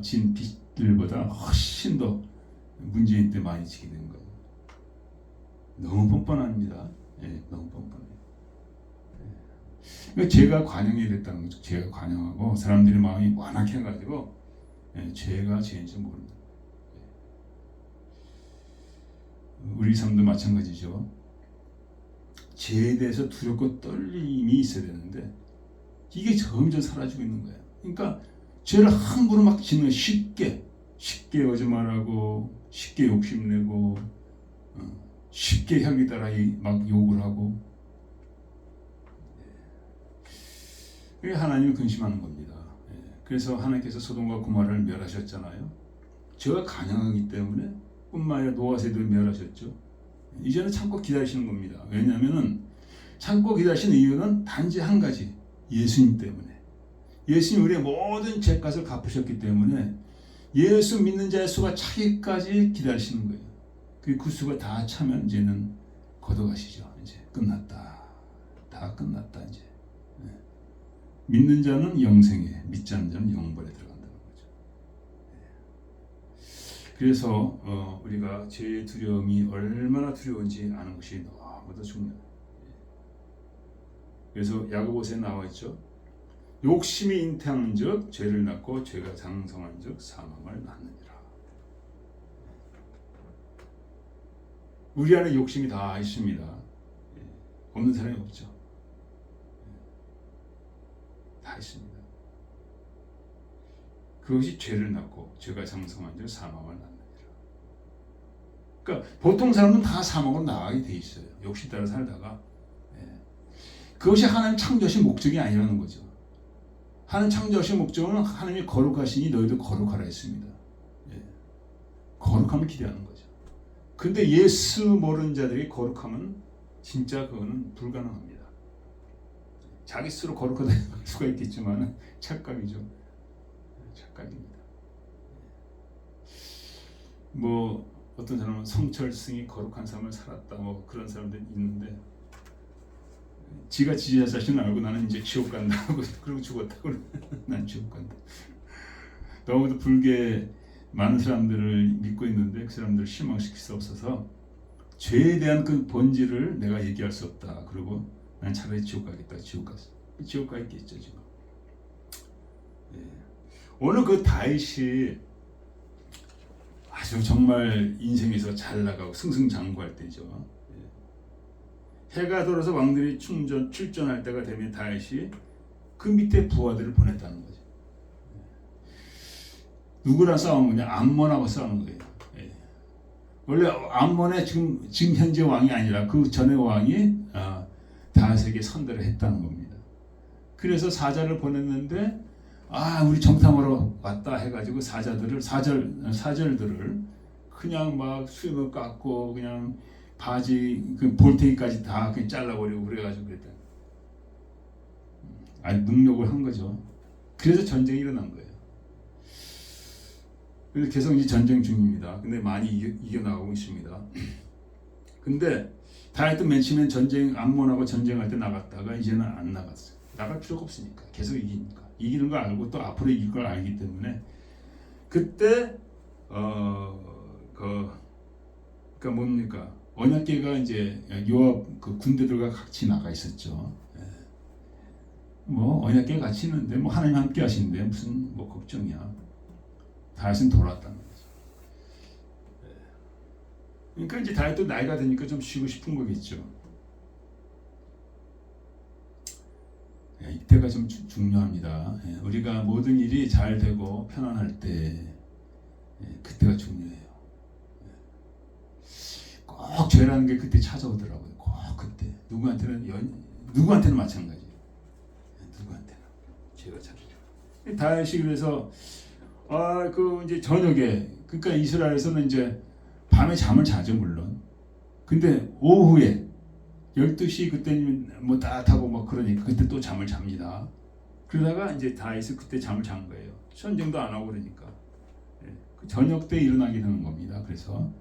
진 빚들보다 훨씬 더 문재인 때 많이 지게 된 거예요. 너무 뻔뻔합니다. 너무 뻔뻔해요. 그러니까 죄가 관영이 됐다는 거죠. 죄가 관영하고 사람들이 마음이 완악해가지고 죄가 죄인지 모른다. 우리 삶도 마찬가지죠. 죄에 대해서 두렵고 떨림이 있어야 되는데 이게 점점 사라지고 있는 거예요. 그러니까 죄를 함부로 막 짓는 쉽게 쉽게 거짓말하고 쉽게 욕심내고 쉽게 혁이 따라 막 욕을 하고 그게 하나님을 근심하는 겁니다. 그래서 하나님께서 소돔과 고모라를 멸하셨잖아요. 죄가 간영하기 때문에 뿐만 아니라 노아 세대를 멸하셨죠. 이제는 참고 기다리시는 겁니다. 왜냐하면 참고 기다리시는 이유는 단지 한 가지, 예수님 때문에. 예수님 우리의 모든 죄값을 갚으셨기 때문에 예수 믿는 자의 수가 차기까지 기다리시는 거예요. 그 수가 다 차면 이제는 걷어가시죠. 이제 끝났다. 다 끝났다 이제. 믿는 자는 영생에, 믿지 않는 자는 영벌에 들어간다는 거죠. 그래서 우리가 죄의 두려움이 얼마나 두려운지 아는 것이 너무도 중요해요. 그래서 야고보서에 나와 있죠. 욕심이 잉태한즉 죄를 낳고 죄가 장성한즉 사망을 낳느니라. 우리 안에 욕심이 다 있습니다. 없는 사람이 없죠. 다 있습니다. 그것이 죄를 낳고 죄가 장성한즉 사망을 낳느니라. 그러니까 보통 사람은 다 사망으로 나가게 돼 있어요. 욕심 따라 살다가. 그것이 하나님 창조하신 목적이 아니라는 거죠. 하나님 창조하신 목적은 하나님이 거룩하시니 너희도 거룩하라 했습니다. 거룩함을 기대하는 거죠. 근데 예수 모르는 자들이 거룩하면 진짜 그거는 불가능합니다. 자기 스스로 거룩하다 할 수가 있겠지만 착각이죠. 착각입니다. 뭐 어떤 사람은 성철승이 거룩한 삶을 살았다 뭐 그런 사람들이 있는데 지가 지 자신을 알고 나는 이제 지옥 간다 하고 그러고 죽었다고 난 지옥 간다. 너무도 불교에 많은 사람들을 믿고 있는데 그 사람들을 실망시킬 수 없어서 죄에 대한 그 본질을 내가 얘기할 수 없다. 그리고 난 차라리 지옥 가겠다. 지옥 갔어. 지옥 가 있겠죠 지금. 오늘 그 다윗이 아주 정말 인생에서 잘 나가고 승승장구할 때죠. 해가 돌아서 왕들이 출전할 때가 되면 다윗이 그 밑에 부하들을 보냈다는 거죠. 누구랑 싸운 거냐? 암몬하고 싸우는 거예요. 원래 암몬의 지금 현재 왕이 아니라 그 전의 왕이 다윗에게 선대를 했다는 겁니다. 그래서 사자를 보냈는데 우리 정탐하러 왔다 해가지고 사절들을 그냥 막 수염을 깎고 그냥 바지 그 볼테기까지 다 그냥 잘라버리고 그래가지고 그랬다. 능력을 한 거죠. 그래서 전쟁이 일어난 거예요. 그래서 계속 이제 전쟁 중입니다. 근데 많이 이겨나가고 있습니다. 근데 다윗도 맨 처음엔 암몬하고 전쟁할 때 나갔다가 이제는 안 나갔어요. 나갈 필요가 없으니까 계속 이기니까 이기는 걸 알고 또 앞으로 이길 걸 알기 때문에 그때 그러니까 뭡니까 언약궤가 이제 요압 그 군대들과 같이 나가 있었죠. 뭐 언약궤 같이 있는데 뭐 하나님 함께 하시는데 무슨 뭐 걱정이야. 다윗은 돌아왔다는 거죠. 그러니까 이제 다윗도 나이가 드니까 좀 쉬고 싶은 거겠죠. 이때가 좀 중요합니다. 우리가 모든 일이 잘 되고 편안할 때 그때가 중요해요. 꼭 죄라는 게 그때 찾아오더라고요. 꼭 그때 누구한테는 마찬가지. 누구한테는 죄가 찾아오죠. 다윗이 그래서 그 이제 저녁에 그러니까 이스라엘에서는 이제 밤에 잠을 자죠 물론. 근데 오후에 12시 그때는 뭐 따뜻하고 막 그러니까 그때 또 잠을 잡니다. 그러다가 이제 다윗이 그때 잠을 잔 거예요. 전쟁도 안 하고 그러니까. 그 저녁 때 일어나게 되는 겁니다. 그래서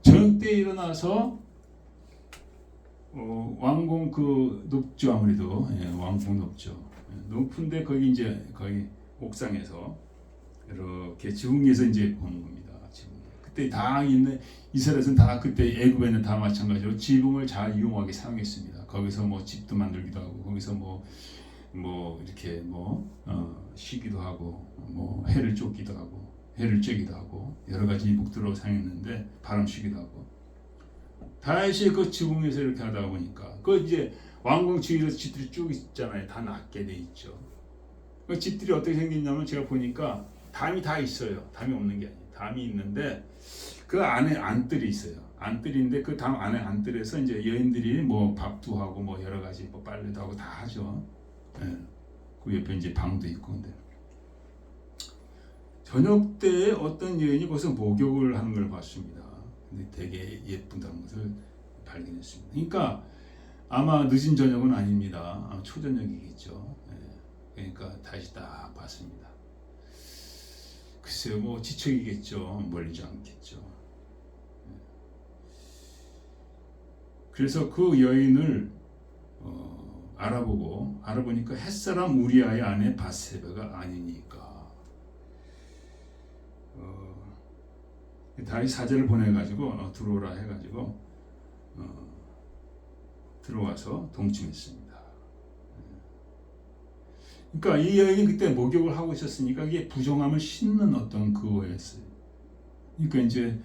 저녁 때 일어나서 왕궁 그 높죠 아무래도 왕궁 높죠. 높은데 거기 이제 거기 옥상에서 이렇게 지붕 위에서 이제 보는 겁니다. 지붕. 그때 다 있는 이스라엘에서는 다 그때 애굽에는 다 마찬가지로 지붕을 잘 이용하게 사용했습니다. 거기서 뭐 집도 만들기도 하고 거기서 뭐 이렇게 쉬기도 하고 뭐 해를 쫓기도 하고 해를 쬐기도 하고 여러 가지 목도로 사용했는데 바람 쉬기도 하고 다윗이 그 지붕 위에서 이렇게 하다 보니까 그 이제 왕궁 주위에서 집들이 쭉 있잖아요. 다 낮게 돼 있죠. 그 집들이 어떻게 생겼냐면 제가 보니까 담이 다 있어요. 담이 없는 게 아니에요. 담이 있는데 그 안에 안뜰이 있어요. 안뜰인데 그 담 안에 안뜰에서 이제 여인들이 뭐 밥도 하고 뭐 여러 가지 뭐 빨래도 하고 다 하죠. 예. 그 옆에 이제 방도 있고. 근데 저녁 때 어떤 여인이 거기서 목욕을 하는 걸 봤습니다. 근데 되게 예쁘다는 것을 발견했습니다. 그러니까 아마 늦은 저녁은 아닙니다. 아마 초저녁이겠죠. 예. 그러니까 다시 딱 봤습니다. 글쎄요, 뭐 지척이겠죠. 멀리지 않겠죠. 그래서 그 여인을 알아보니까 햇사람 우리아의 아내 바세바가 아니니까 다시 사제를 보내가지고 들어오라 해가지고 들어와서 동침했습니다. 그러니까 이 여인이 그때 목욕을 하고 있었으니까 이게 부정함을 씻는 어떤 그거였어요. 그러니까 이제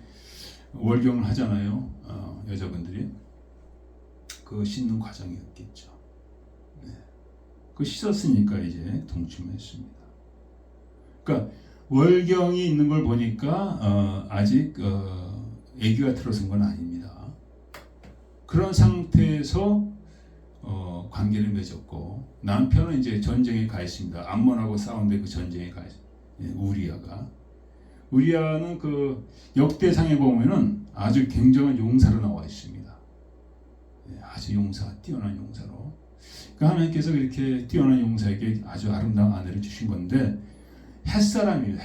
월경을 하잖아요. 여자분들이 그 씻는 과정이었겠죠. 네. 그 씻었으니까 이제 동침했습니다. 그러니까 월경이 있는 걸 보니까 아직 아기가 들어선 건 아닙니다. 그런 상태에서 관계를 맺었고 남편은 이제 전쟁에 가 있습니다. 암몬하고 싸운데 그 전쟁에 가 있습니다. 우리아는 그 역대상에 보면은 아주 굉장한 용사로 나와 있습니다. 아주 뛰어난 용사로. 그러니까 하나님께서 그렇게 뛰어난 용사에게 아주 아름다운 아내를 주신 건데 햇사람이에요.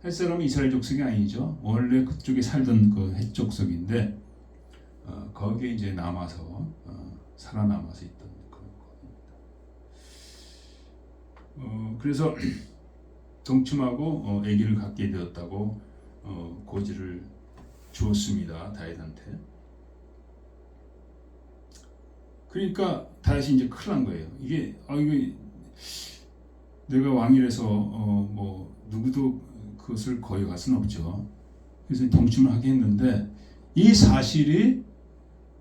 햇사람은 이스라엘 족속이 아니죠. 원래 그쪽에 살던 그 햇족속인데 거기에 이제 살아남아서 있던 그런 겁니다. 그래서 동침하고 아기를 갖게 되었다고 고지를 주었습니다. 다윗한테. 그러니까 다윗이 이제 큰일 난 거예요. 이게 내가 왕이라서 뭐 누구도 그것을 거역할 수는 없죠. 그래서 동침을 하게 했는데 이 사실이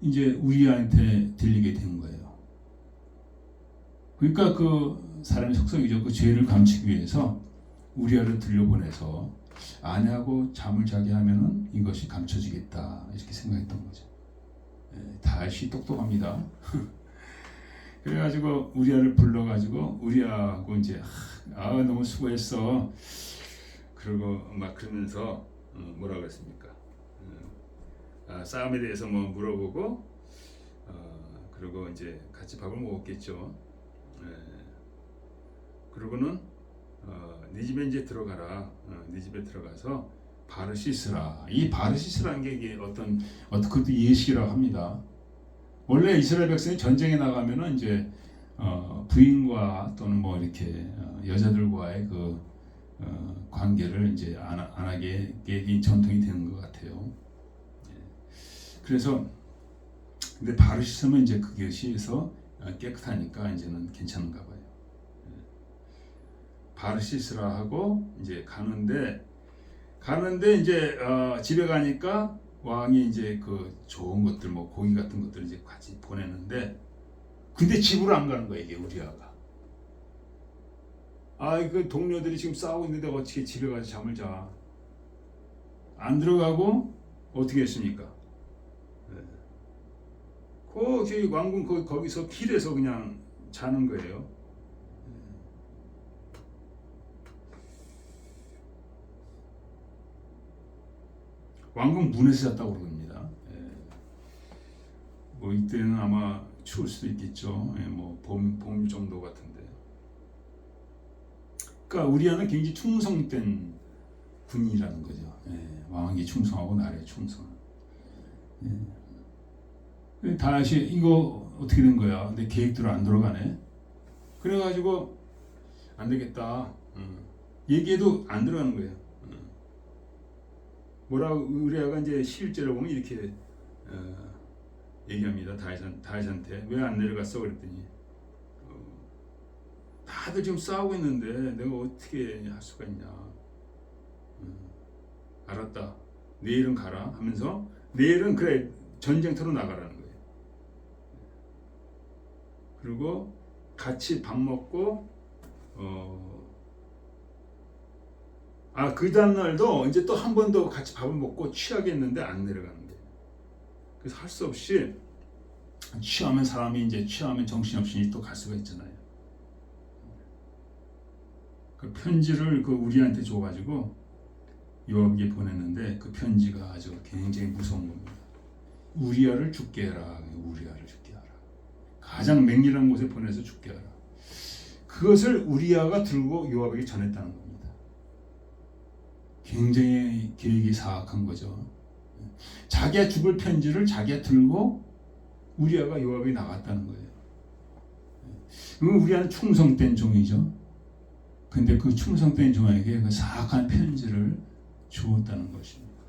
이제 우리한테 들리게 된 거예요. 그러니까 그 사람의 속성이죠. 그 죄를 감추기 위해서 우리아를 들려보내서 아내하고 잠을 자게 하면은 이것이 감춰지겠다 이렇게 생각했던 거죠. 다시 똑똑합니다. 그래가지고 우리아를 불러가지고 우리아하고 이제 너무 수고했어. 그러고 막 그러면서 뭐라 그랬습니까? 싸움에 대해서 뭐 물어보고 그리고 이제 같이 밥을 먹었겠죠. 그러고는 네 집에 이제 들어가라. 네 집에 들어가서 바르시스라. 이 바르시스라는 게 이게 어떤 그것도 예식이라고 합니다. 원래 이스라엘 백성이 전쟁에 나가면은 이제 부인과 또는 뭐 이렇게 여자들과의 그 관계를 이제 안 하게 이 전통이 되는 것 같아요. 그래서 근데 바르시스면 이제 그것이서 깨끗하니까 이제는 괜찮은가 봐요. 바르시스라 하고 이제 가는데 이제 집에 가니까 왕이 이제 그 좋은 것들 뭐 고기 같은 것들 이제 같이 보내는데 근데 집으로 안 가는 거야 이게 우리아가. 그 동료들이 지금 싸우고 있는데 어떻게 집에 가서 잠을 자? 안 들어가고 어떻게 했습니까? 거기 왕궁 거기서 길에서 그냥 자는 거예요. 왕궁 문에서 잤다고 그럽니다. 뭐 이때는 아마 추울 수도 있겠죠. 뭐 봄 정도 같은데. 그러니까 우리아는 굉장히 충성된 군인이라는 거죠. 왕에게 충성하고 나라에 충성. 다시 이거 어떻게 된 거야? 근데 계획대로 안 돌아가네. 그래가지고 안 되겠다. 얘기해도 안 들어가는 거예요. 우리아가 이제 실제로 보면 이렇게 얘기합니다. 다윗한테 왜 안 내려갔어? 그랬더니 다들 지금 싸우고 있는데 내가 어떻게 할 수가 있냐. 알았다. 내일은 가라 하면서 내일은 그래 전쟁터로 나가라는 거예요. 그리고 같이 밥 먹고 그 다음날도 이제 또 한 번 더 같이 밥을 먹고 취하겠는데 안 내려가는 거예요. 그래서 할 수 없이 취하면 사람이 이제 취하면 정신없이 또 갈 수가 있잖아요. 그 편지를 그 우리한테 줘가지고 요압에게 보냈는데 그 편지가 아주 굉장히 무서운 겁니다. 우리아를 죽게 해라. 우리아를 죽게 하라. 가장 맹렬한 곳에 보내서 죽게 하라. 그것을 우리아가 들고 요압에게 전했다는 겁니다. 굉장히 계획이 사악한 거죠. 자기가 죽을 편지를 자기가 들고 우리아가 요압에 나갔다는 거예요. 우리아는 충성된 종이죠. 근데 그 충성된 종에게 그 사악한 편지를 주었다는 것입니다.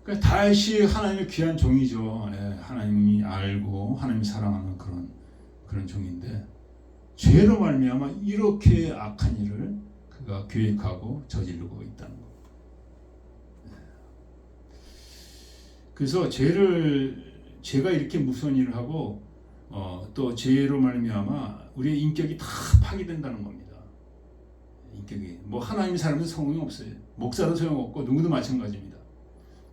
그러니까 다윗이 하나님의 귀한 종이죠. 하나님이 알고 하나님이 사랑하는 그런 종인데 죄로 말미암아 이렇게 악한 일을 그가 계획하고 저지르고 있다는 것. 그래서 제가 이렇게 무서운 일을 하고 또 죄로 말미암아 우리의 인격이 다 파괴된다는 겁니다. 인격이 하나님 사람은 소용이 없어요. 목사도 소용없고 누구도 마찬가지입니다.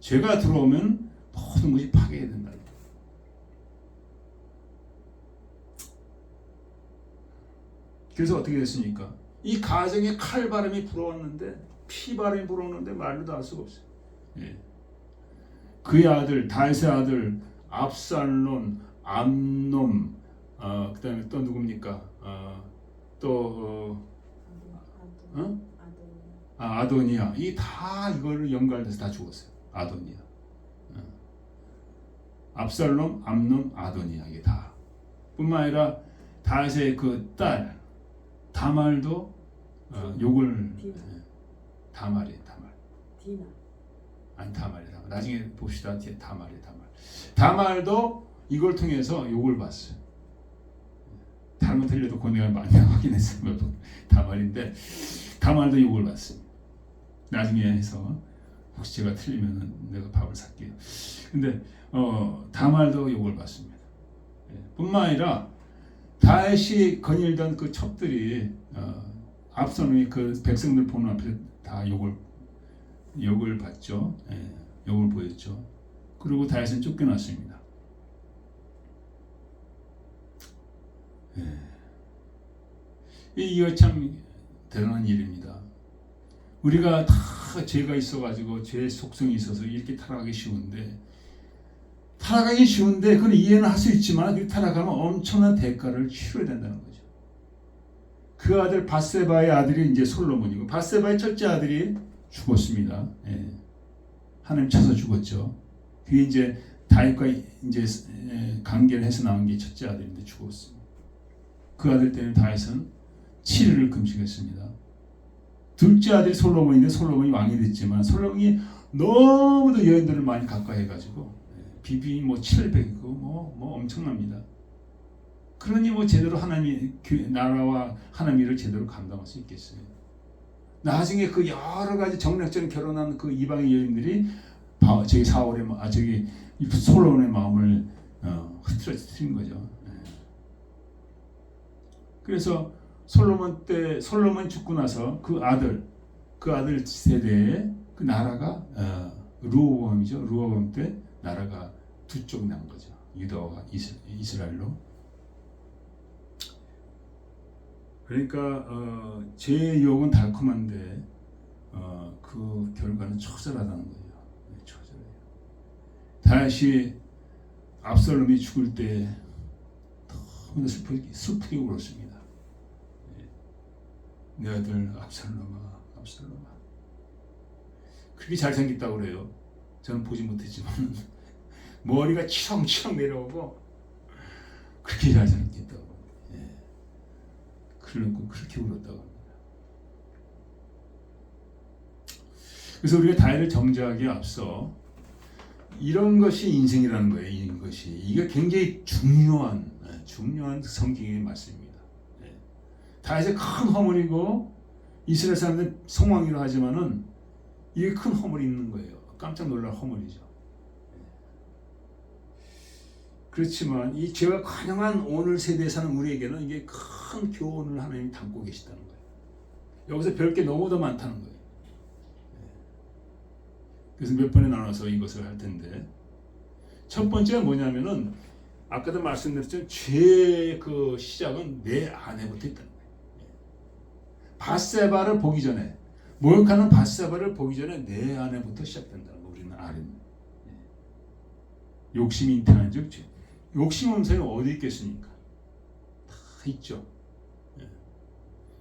죄가 들어오면 모든 것이 파괴된다. 그래서 어떻게 됐습니까? 이 가정에 칼바람이 불어왔는데 피바람이 불어오는데 말로도 할 수가 없어요. 예. 그의 아들 다윗의 아들 압살롬, 암놈, 그다음에 또 누굽니까? 아도니아. 이 다 이걸 연관돼서 다 죽었어요. 아도니아. 압살롬, 암놈, 아도니아 이게 다. 뿐만 아니라 다윗의 그 딸 다말도 욕을 다말이에요. 디나. 아니 다말. 나중에 봅시다. 다말도 이걸 통해서 욕을 봤어요. 다른 건 틀려도 그 내가 많이 확인했어요. 다말인데 다말도 욕을 봤습니다. 나중에 해서 혹시 제가 틀리면 내가 밥을 살게요. 근데 다말도 욕을 받습니다. 뿐만 아니라 다윗이 거닐던 그 첩들이 압살롬이 그 백성들 보는 앞에 다 욕을 받죠. 욕을 보였죠. 그리고 다윗은 쫓겨났습니다. 이거 참 대단한 일입니다. 우리가 다 죄가 있어가지고 죄의 속성이 있어서 이렇게 타락하기 쉬운데 그건 이해는 할 수 있지만 그 타락하면 엄청난 대가를 치러야 된다는 거죠. 그 아들 밧세바의 아들이 이제 솔로몬이고 밧세바의 첫째 아들이 죽었습니다. 하나님 쳐서 죽었죠. 그게 이제 다윗과 이제 관계를 해서 나온 게 첫째 아들인데 죽었습니다. 그 아들 때문에 다윗은 7일을 금식했습니다. 둘째 아들이 솔로몬인데 솔로몬이 왕이 됐지만 솔로몬이 너무도 여인들을 많이 가까이 해가지고 비비 700이고 엄청납니다. 그러니 제대로 하나님 나라와 하나님 일을 제대로 감당할 수 있겠어요. 나중에 그 여러 가지 정략적인 결혼한 그 이방의 여인들이 저기 솔로몬의 마음을 흐트러뜨린 거죠. 그래서 솔로몬 죽고 나서 그 아들 세대에 그 나라가 르호보암이죠. 르호보암 때 나라가 두 쪽 난 거죠. 유다와 이스라엘로. 그러니까 죄의 유혹은 달콤한데 그 결과는 처절하다는 거예요. 처절해요. 다윗이 압살롬이 죽을 때 너무나 슬프게 울었습니다. 내 아들 압살롬아. 그렇게 잘생겼다고 그래요. 저는 보지 못했지만 머리가 치렁치렁 내려오고 그렇게 잘생겼다고. 그래놓고 그렇게 울었다고 합니다. 그래서 우리가 다윗을 정죄하기에 앞서 이런 것이 인생이라는 거예요. 이게 굉장히 중요한 성경의 말씀입니다. 다윗의 큰 허물이고 이스라엘 사람들 성왕이라 하지만은 이게 큰 허물이 있는 거예요. 깜짝 놀랄 허물이죠. 그렇지만 이 죄가 관영한 오늘 세대에 사는 우리에게는 이게 큰 교훈을 하나님이 담고 계시다는 거예요. 여기서 배울 게 너무 더 많다는 거예요. 그래서 몇 번에 나눠서 이것을 할 텐데, 첫 번째가 뭐냐면은 아까도 말씀드렸지만 죄의 그 시작은 내 안에부터 있다는 거예요. 밧세바를 보기 전에, 모욕하는 밧세바를 보기 전에 내 안에부터 시작된다는 거. 우리는 아는 욕심이 잉태한 즉 죄. 욕심 없는 사람이 어디 있겠습니까? 다 있죠.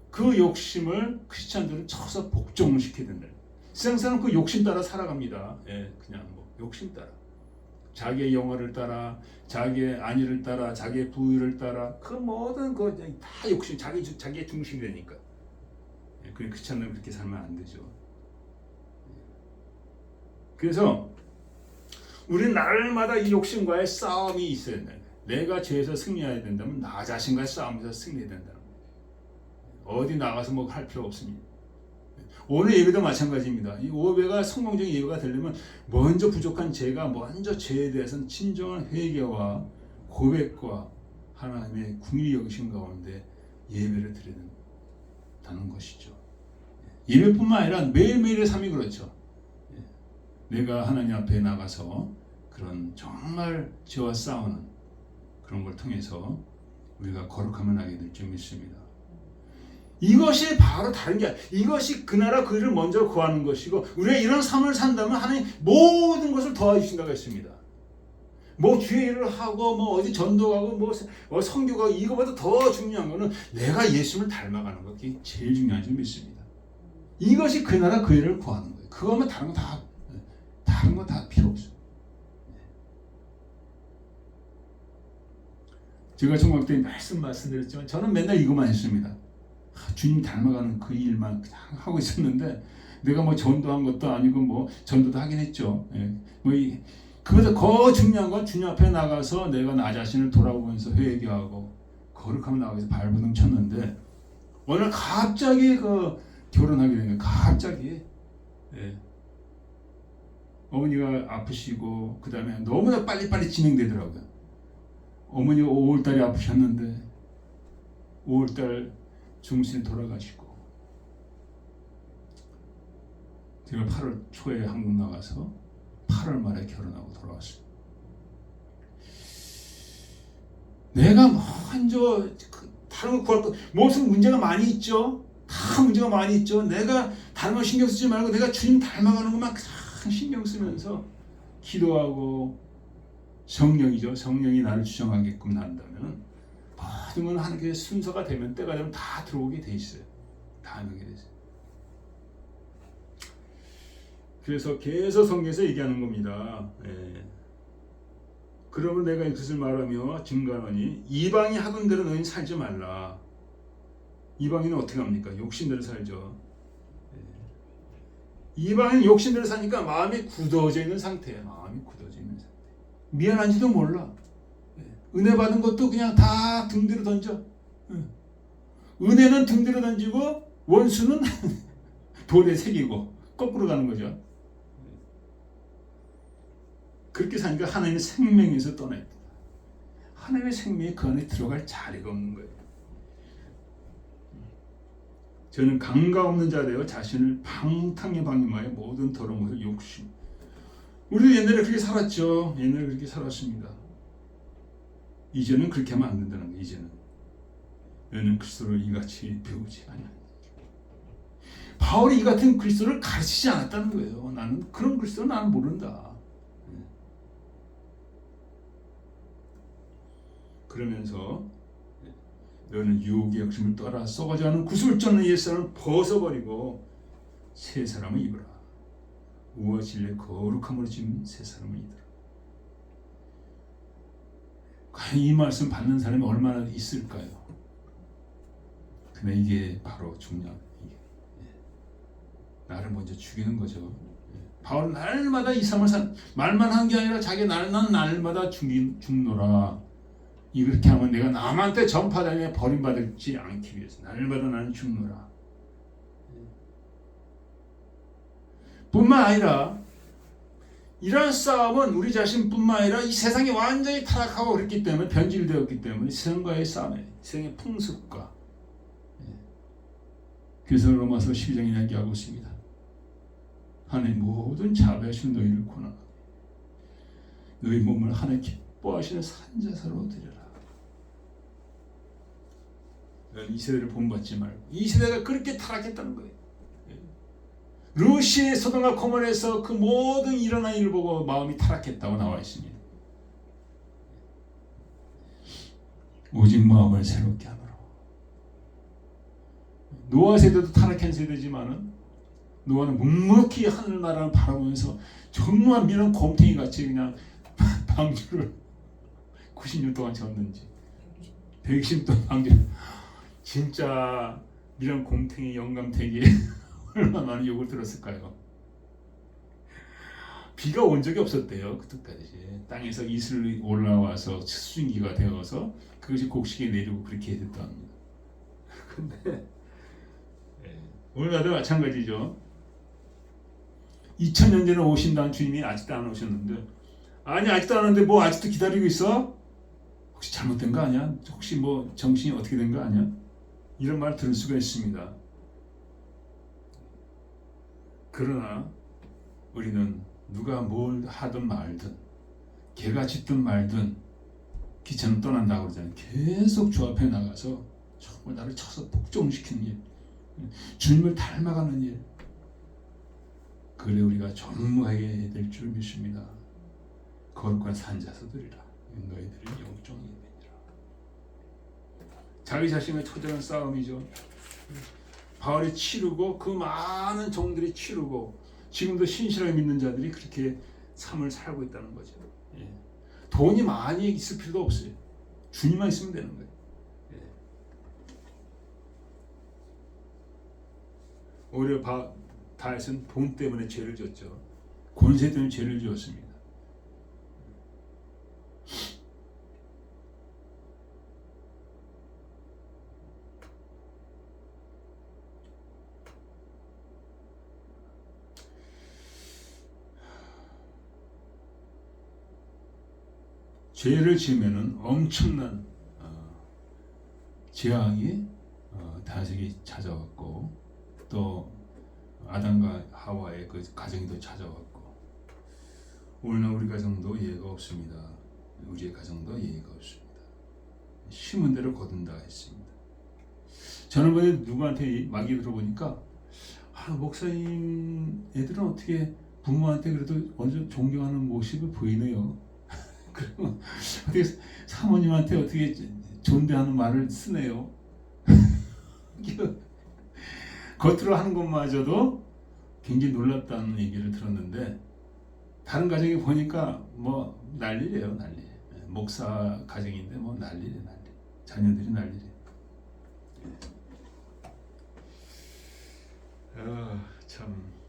그 욕심을 크리스찬들은 쳐서 복종을 시켜야 된다. 세상 사람 그 욕심 따라 살아갑니다. 그냥 뭐 욕심 따라, 자기의 영화를 따라, 자기의 안위를 따라, 자기의 부유를 따라, 그 모든 거 다 욕심, 자기의 중심이 되니까. 그냥 크리스찬들은 그렇게 살면 안 되죠. 그래서 우리는 날마다 이 욕심과의 싸움이 있어야 된다. 내가 죄에서 승리해야 된다면 나 자신과의 싸움에서 승리해야 된다. 어디 나가서 뭐 할 필요 없습니다. 오늘 예배도 마찬가지입니다. 이 예배가 성공적인 예배가 되려면 먼저 부족한 먼저 죄에 대해서는 진정한 회개와 고백과 하나님의 긍휼히 여기신 가운데 예배를 드려야 된다는 것이죠. 예배뿐만 아니라 매일매일의 삶이 그렇죠. 내가 하나님 앞에 나가서 그런 정말 죄와 싸우는 그런 걸 통해서 우리가 거룩함을 하게 될 줄 믿습니다. 이것이 바로 다른 게 아니라 이것이 그 나라 그 일을 먼저 구하는 것이고, 우리가 이런 삶을 산다면 하나님 모든 것을 도와주신다고 했습니다. 뭐 주의 일을 하고 뭐 어디 전도 가고 뭐 선교 가고, 이거보다 더 중요한 거는 내가 예수님을 닮아가는 것이 제일 중요한 줄 믿습니다. 이것이 그 나라 그 일을 구하는 거예요. 그거면 다른 거 다 필요 없어요. 제가 총각 때 말씀드렸지만 저는 맨날 이것만 했습니다. 주님 닮아가는 그 일만 그냥 하고 있었는데, 내가 뭐 전도한 것도 아니고 뭐 전도도 하긴 했죠. 그보다 더 중요한 건 주님 앞에 나가서 내가 나 자신을 돌아보면서 회개하고 거룩하면 나가서 발버둥 쳤는데, 오늘 갑자기 결혼하게 된 거예요. 갑자기. 어머니가 아프시고 그 다음에 너무나 빨리빨리 진행되더라고요. 어머니가 5월달에 아프셨는데 5월달 중순에 돌아가시고, 제가 8월 초에 한국 나가서 8월 말에 결혼하고 돌아왔어요. 내가 먼저 다른 거 구할 거, 무슨 문제가 많이 있죠. 다 문제가 많이 있죠. 내가 다른 거 신경 쓰지 말고 내가 주님 닮아가는 것만 신경 쓰면서 기도하고, 성령이죠. 성령이 나를 주장하게끔 한다면 모든 건 하나님께 순서가 되면, 때가 되면 다 들어오게 돼 있어요. 다 하게 돼 있어요. 그래서 계속 성경에서 얘기하는 겁니다. 그러면 내가 이것을 말하며 증거하노니 이방이 하던 대로 너희는 살지 말라. 이방인은 어떻게 합니까? 욕심대로 살죠. 이방인 욕심대로 사니까 마음이 굳어져 있는 상태예요. 마음이 굳어져 있는 상태. 미안한지도 몰라. 은혜 받은 것도 그냥 다 등 뒤로 던져. 은혜는 등 뒤로 던지고 원수는 돌에 새기고 거꾸로 가는 거죠. 그렇게 사니까 하나님의 생명에서 떠나있다. 하나님의 생명이 그 안에 들어갈 자리가 없는 거예요. 저는 강가 없는 자되어 자신을 방탕에 방임하여 모든 더러운 것을 욕심. 우리도 옛날에 그렇게 살았죠. 옛날에 그렇게 살았습니다. 이제는 그렇게 하면 안 된다는 거예요. 이제는 너는 그리스도를 이같이 배우지 않아. 바울이 이 같은 그리스도를 가르치지 않았다는 거예요. 나는 그런 그리스도를 나는 모른다. 그러면서 너는 유혹의 욕심을 떠나 썩어져 가는 구술자는 옛사람을 벗어버리고 새 사람을 입으라. 우와 진리의 거룩함으로 지은 새 사람을 입으라. 과연 이 말씀 받는 사람이 얼마나 있을까요? 근데 이게 바로 중요한, 나를 먼저 죽이는 거죠. 바울은 날마다 이 삶을 말만 한 게 아니라 자기 난 날마다 죽노라. 이렇게 하면 내가 남한테 전파되며 버림받지 않기 위해서 날마다 나는 죽노라. 뿐만 아니라 이러한 싸움은 우리 자신뿐만 아니라 이 세상이 완전히 타락하고 그랬기 때문에, 변질되었기 때문에 세상과의 싸움에, 세상의 풍습과 그래서 로마서 12장에 이야기하고 있습니다. 하나님 모든 자비하신 너희를 고난하니 너희 몸을 하나님 기뻐하시는 산자사로 드려라. 이 세대를 본받지 말고, 이 세대가 그렇게 타락했다는 거예요. 루시의 소돔과 고모라에서 그 모든 일어난 일을 보고 마음이 타락했다고 나와 있습니다. 오직 마음을 새롭게 하노라. 노아 세대도 타락한 세대지만은 노아는 묵묵히 하늘나라를 바라보면서 정말 미는 곰탱이 같이 그냥 방주를 90년 동안 졌는지 120년 방주, 진짜 미련 곰탱이 영감탱이 얼마나 많은 욕을 들었을까요? 비가 온 적이 없었대요. 그때까지 땅에서 이슬이 올라와서 수증기가 되어서 그것이 곡식에 내리고 그렇게 됐다 합니다. 근데 오늘날도 마찬가지죠. 2000년 전에 오신다는 주님이 아직도 안 오셨는데, 아니 아직도 안 오는데 뭐 아직도 기다리고 있어? 혹시 잘못된 거 아니야? 혹시 뭐 정신이 어떻게 된 거 아니야? 이런 말 들을 수가 있습니다. 그러나 우리는 누가 뭘 하든 말든, 개가 짖든 말든 기차는 떠난다고 그러잖아요. 계속 주 앞에 나가서 정말 나를 쳐서 복종시키는 일, 주님을 닮아가는 일, 그래 우리가 전무하게 될 줄 믿습니다. 거룩한 산자서들이라 너희들은 영종이 되리라. 자기 자신의 초절한 싸움이죠. 바울이 치르고 그 많은 종들이 치르고 지금도 신실하게 믿는 자들이 그렇게 삶을 살고 있다는 거죠. 돈이 많이 있을 필요도 없어요. 주님만 있으면 되는 거예요. 오히려 다윗은 돈 때문에 죄를 졌죠. 권세 때문에 죄를 지었습니다. 죄를 지으면은 엄청난 재앙이 다윗에게 찾아왔고, 또 아담과 하와의 그 가정도 찾아왔고, 오늘날 우리 가정도 예외가 없습니다. 우리의 가정도 예외가 없습니다. 심은 대로 거둔다 했습니다. 지난번에 누구한테 말기 들어보니까 목사님 애들은 어떻게 부모한테 그래도 먼저 존경하는 모습을 보이네요. 그리고 어떻게 사모님한테 어떻게 존대하는 말을 쓰네요. 겉으로 하는 것마저도 굉장히 놀랍다는 얘기를 들었는데, 다른 가정에 보니까 뭐 난리래요, 난리. 목사 가정인데 뭐 난리래, 난리. 자녀들이 난리래. 참.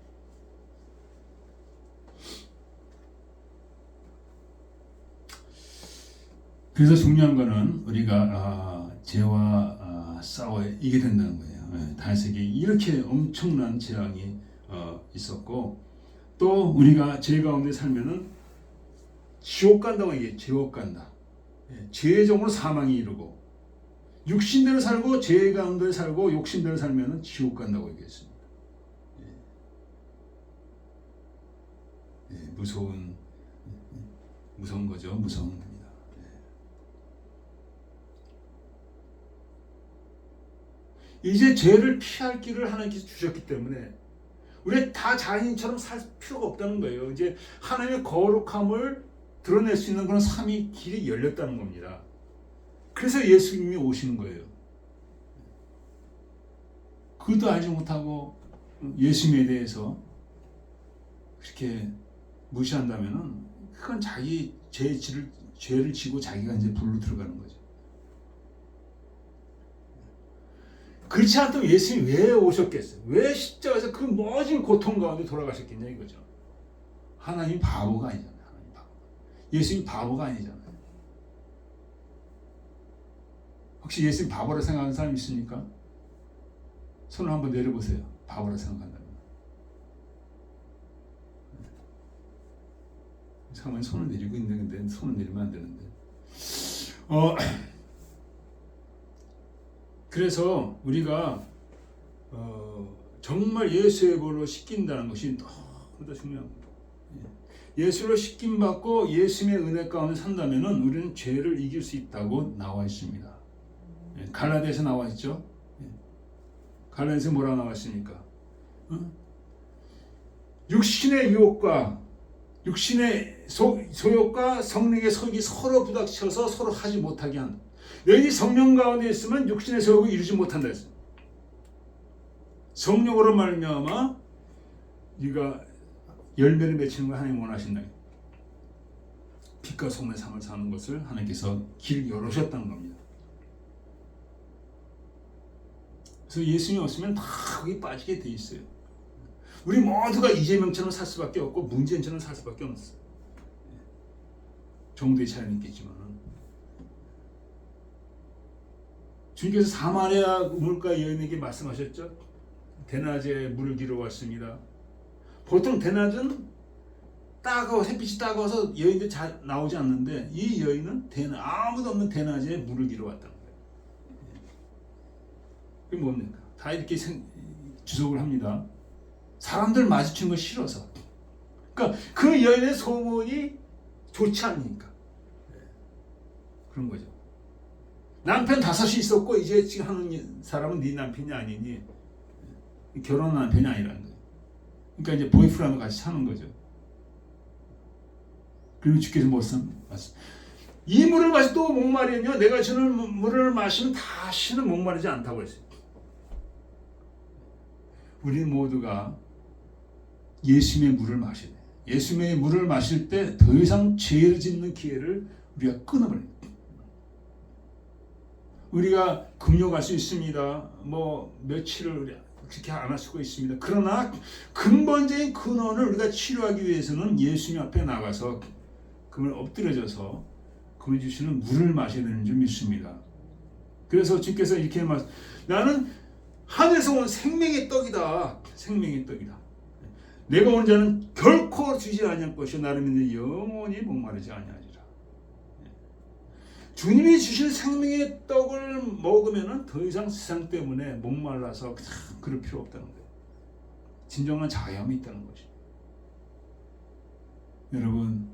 그래서 중요한 거는 우리가 죄와 싸워 이기게 된다는 거예요. 다윗에게 이렇게 엄청난 재앙이 있었고, 또 우리가 죄 가운데 살면은 지옥 간다고 얘기해요. 지옥 간다. 죄의 종으로 사망이 이르고, 육신대로 살고 죄 가운데 살고 욕심대로 살면은 지옥 간다고 얘기했습니다. 무서운 거죠. 무서운 겁니다. 이제 죄를 피할 길을 하나님께서 주셨기 때문에 우리 다 자연인처럼 살 필요가 없다는 거예요. 이제 하나님의 거룩함을 드러낼 수 있는 그런 삶의 길이 열렸다는 겁니다. 그래서 예수님이 오시는 거예요. 그것도 알지 못하고 예수님에 대해서 그렇게 무시한다면은 그건 자기 죄를 지고 자기가 이제 불로 들어가는 거죠. 그렇지 않다면 예수님이 왜 오셨겠어요? 왜 십자가에서 그 모진 고통 가운데 돌아가셨겠냐 이거죠. 하나님 바보가 아니잖아요. 하나님 바보. 예수님 바보가 아니잖아요. 혹시 예수님 바보라 생각하는 사람 있습니까? 손을 한번 내려보세요. 바보라 생각한다면. 사람은 손을 내리고 있는데 손을 내리면 안 되는데. 그래서 우리가 정말 예수의 볼로 씻긴다는 것이 너무나 중요합니다. 예수로 씻김 받고 예수님의 은혜 가운데 산다면은 우리는 죄를 이길 수 있다고 나와 있습니다. 갈라디아서 나와 있죠. 갈라디아서 뭐라고 나와 있습니까? 육신의 유혹과 육신의 소욕과 성령의 소욕이 서로 부닥쳐서 서로 하지 못하게 한. 너희들이 성령 가운데 있으면 육신의 소욕을 이루지 못한다 했어요. 성령으로 말미암아 네가 열매를 맺히는 걸 하나님 원하신다. 빛과 소금의 삶을 사는 것을 하나님께서 길을 열어주셨다는 겁니다. 그래서 예수님이 없으면 다 거기 빠지게 돼 있어요. 우리 모두가 이재명처럼 살 수밖에 없고 문재인처럼 살 수밖에 없어요. 정도의 차이는 있겠지만 주님께서 사마리아 우물가 여인에게 말씀하셨죠. 대낮에 물을 기러 왔습니다. 보통 대낮은 따가워, 햇빛이 따가워서 여인들이 잘 나오지 않는데 이 여인은 아무도 없는 대낮에 물을 기러 왔다는 거예요. 그게 뭡니까? 다 이렇게 주석을 합니다. 사람들 마주치는 거 싫어서. 그러니까 그 여인의 소문이 좋지 않으니까. 그런 거죠. 남편 5이 있었고 이제 지금 하는 사람은 네 남편이 아니니 결혼한 남편이 아니라는 거예요. 그러니까 이제 보이프라임과 같이 사는 거죠. 그리고 주께서 이 물을 마시 또 목마르며 내가 주는 물을 마시면 다시는 목마르지 않다고 했어요. 우리 모두가 예수님의 물을 마셔야 돼요. 예수님의 물을 마실 때 더 이상 죄를 짓는 기회를 우리가 끊어버려요. 우리가 금욕할 수 있습니다. 뭐 며칠을 그렇게 안 할 수가 있습니다. 그러나 근본적인 근원을 우리가 치료하기 위해서는 예수님 앞에 나가서 그걸 엎드려져서 그분이 주시는 물을 마셔야 되는 줄 믿습니다. 그래서 주께서 이렇게 나는 하늘에서 온 생명의 떡이다. 생명의 떡이다. 내가 온 자는 결코 주지 아니할 것이요 나를 믿는 영원히 목마르지 아니하리라. 주님이 주신 생명의 떡을 먹으면은 더 이상 세상 때문에 목말라서 그럴 필요 없다는 거예요. 진정한 자유함이 있다는 거죠. 여러분,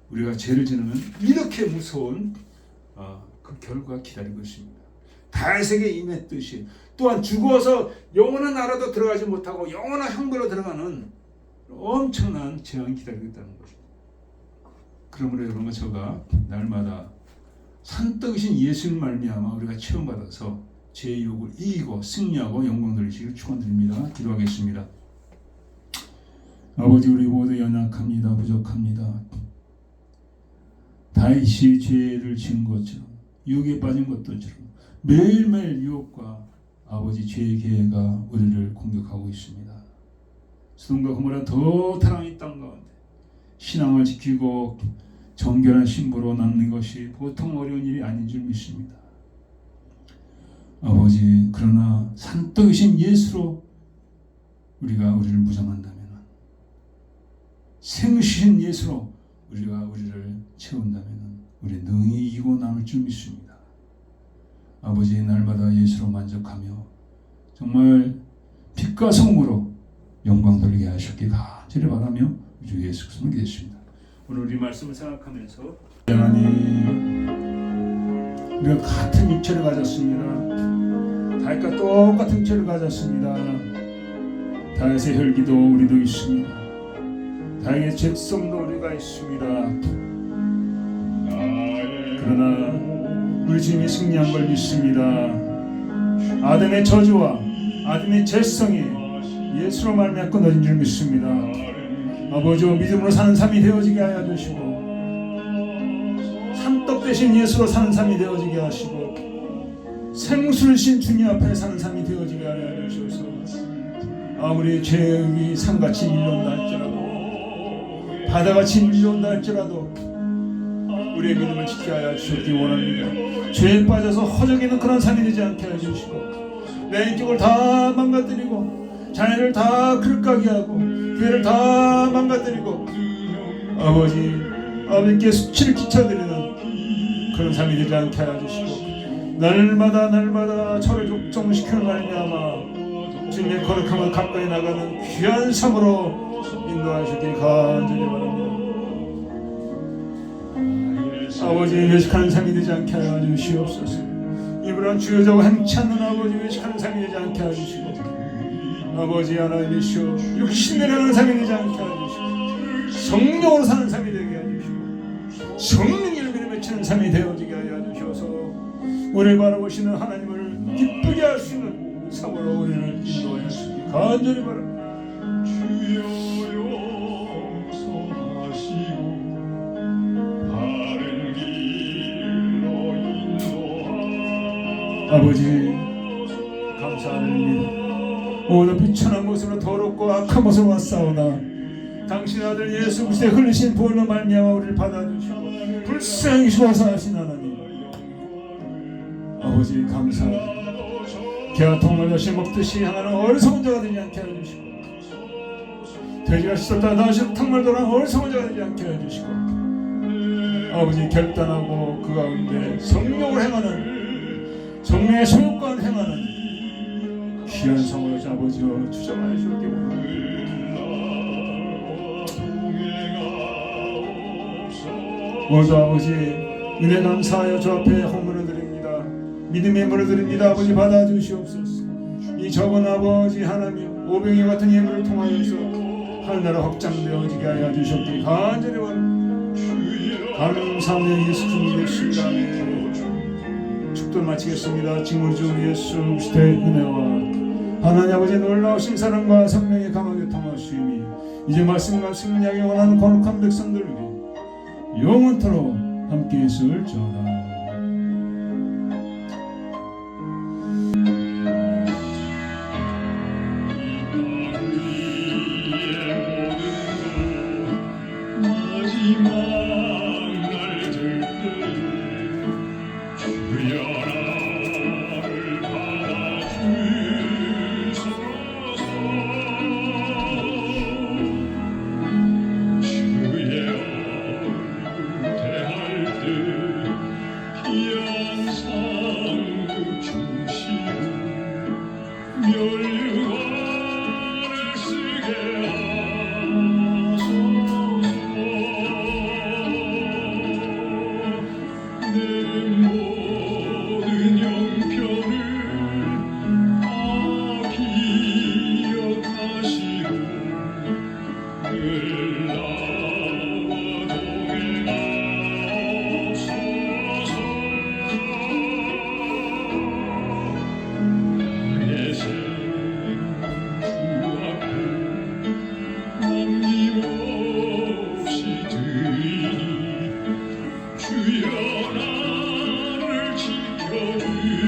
우리가 죄를 지으면 이렇게 무서운 그 결과가 기다리고 있습니다. 다윗에게 임했듯이 또한 죽어서 영원한 나라도 들어가지 못하고 영원한 형벌로 들어가는 엄청난 재앙이 기다리고 있다는 것입니다. 그러므로 여러분과 저가 날마다 산떡이신 예수님 말미암아 우리가 체험받아서 죄의 유혹을 이기고 승리하고 영광 돌리시길 축원드립니다. 기도하겠습니다. 아버지, 우리 모두 연약합니다. 부족합니다. 다윗이 죄를 지은 것처럼 유혹에 빠진 것들처럼 매일매일 유혹과 아버지 죄의 기회가 우리를 공격하고 있습니다. 소돔과 고모라 더 타락한 땅 가운데 신앙을 지키고 정결한 신부로 남는 것이 보통 어려운 일이 아닌 줄 믿습니다. 아버지, 그러나 산떡이신 예수로 우리가 우리를 무장한다면, 생신 예수로 우리가 우리를 채운다면 우리 능히 이기고 남을 줄 믿습니다. 아버지, 날마다 예수로 만족하며 정말 빛과 성으로 영광 돌리게 하셨기 간절히 바라며 주 예수 그리스도를 기도했습니다. 오늘 우리 말씀을 생각하면서 하나님, 우리가 같은 육체를 가졌습니다. 다윗과 똑같은 육체를 가졌습니다. 다윗의 혈기도 우리도 있습니다. 다윗의 죄성도 우리가 있습니다. 그러나 우리 주님이 승리한 걸 믿습니다. 아담의 저주와 아담의 죄성이 예수로 말미암아 끊어진 줄 믿습니다. 아버지, 믿음으로 사는 삶이 되어지게 하여 주시고 산떡 대신 예수로 사는 삶이 되어지게 하시고 생수를 신 주님 앞에 사는 삶이 되어지게 하여 주셔서 아무리 죄악이 산같이 밀려온다 할지라도 바다같이 밀려온다 할지라도 우리의 믿음을 지키게 하여 주시기 원합니다. 죄에 빠져서 허덕이는 그런 삶이 되지 않게 하여 주시고 내 인격을 다 망가뜨리고 자녀를 다 그릇가게 하고 교회를 다 망가뜨리고 아버지께 수치를 끼쳐드리는 그런 삶이 되지 않게 하여 주시고 날마다 저를 족정시키는 말미암아 주님의 거룩함을 가까이 나가는 귀한 삶으로 인도하시기 간절히 바랍니다. 아버지 외식하는 삶이 되지 않게 하여 주시옵소서. 이분은 주여자고 행치 않는 아버지 외식하는 삶이 되지 않게 하여 주시고 아버지 하나님이시여 육신내려는 삶이 되지 않게 하여 주시고 성령으로 사는 삶이 되게 하여 주시고 성령의 일을 맺히는 삶이 되어지게 하여 주셔서 우리를 바라보시는 하나님을 기쁘게 할 수 있는 삶으로 우리를 인도하여 주시기 간절히 바랍니다. 주여 용서하시고 바른 길로 인도하시고 아버지 감사드립니다. 오늘 비천한 모습으로 더럽고 악한 모습으로 왔사오나 당신 아들 예수 그리스도의 흘리신 보혈로 말미암아 우리를 받아주시고 불쌍히 주어서 하신 하나님 아버지 감사합니다. 개와 통을 여시 먹듯이 향하는 어리석은 자가 되지 않게 해주시고 돼지가 씻었다 다시 탕물 돌아 어리석은 자가 되지 않게 해주시고 아버지 결단하고 그 가운데 성령을 행하는 성령의 소유권 행하는 귀한 성으로 아버지여 주장하여 주옵기 원합니다. 모두 아버지 은혜 감사하여 주 앞에 헌물을 드립니다. 믿음의 물을 드립니다. 아버지 받아주시옵소서. 이 적은 아버지 하나님 오병이 같은 예물을 통하여서 하늘나라 확장되어지게 하여 주셨기 간절히 원합니다. 감사하며 예수 주님 되십니다. 축도를 마치겠습니다. 징후주 예수 그리스도의 은혜와 하나님 아버지의 놀라우신 사랑과 성령의 강하게 통하심이 이제 말씀과 승리하기 원하는 거룩한 백성들 위해 영원토록 함께 있을지어다. 마지막 날 될 때 주여 나를 받아주소서. 주의 얼굴 대할 때 귀한 상을 주시고 멸류관을 쓰게 내 모든 형편을 다 기억하시고 늘 나와 동행하옵소서. 나의 생주 앞에 남김없이 드리니 주여 나를 지켜주시옵소서.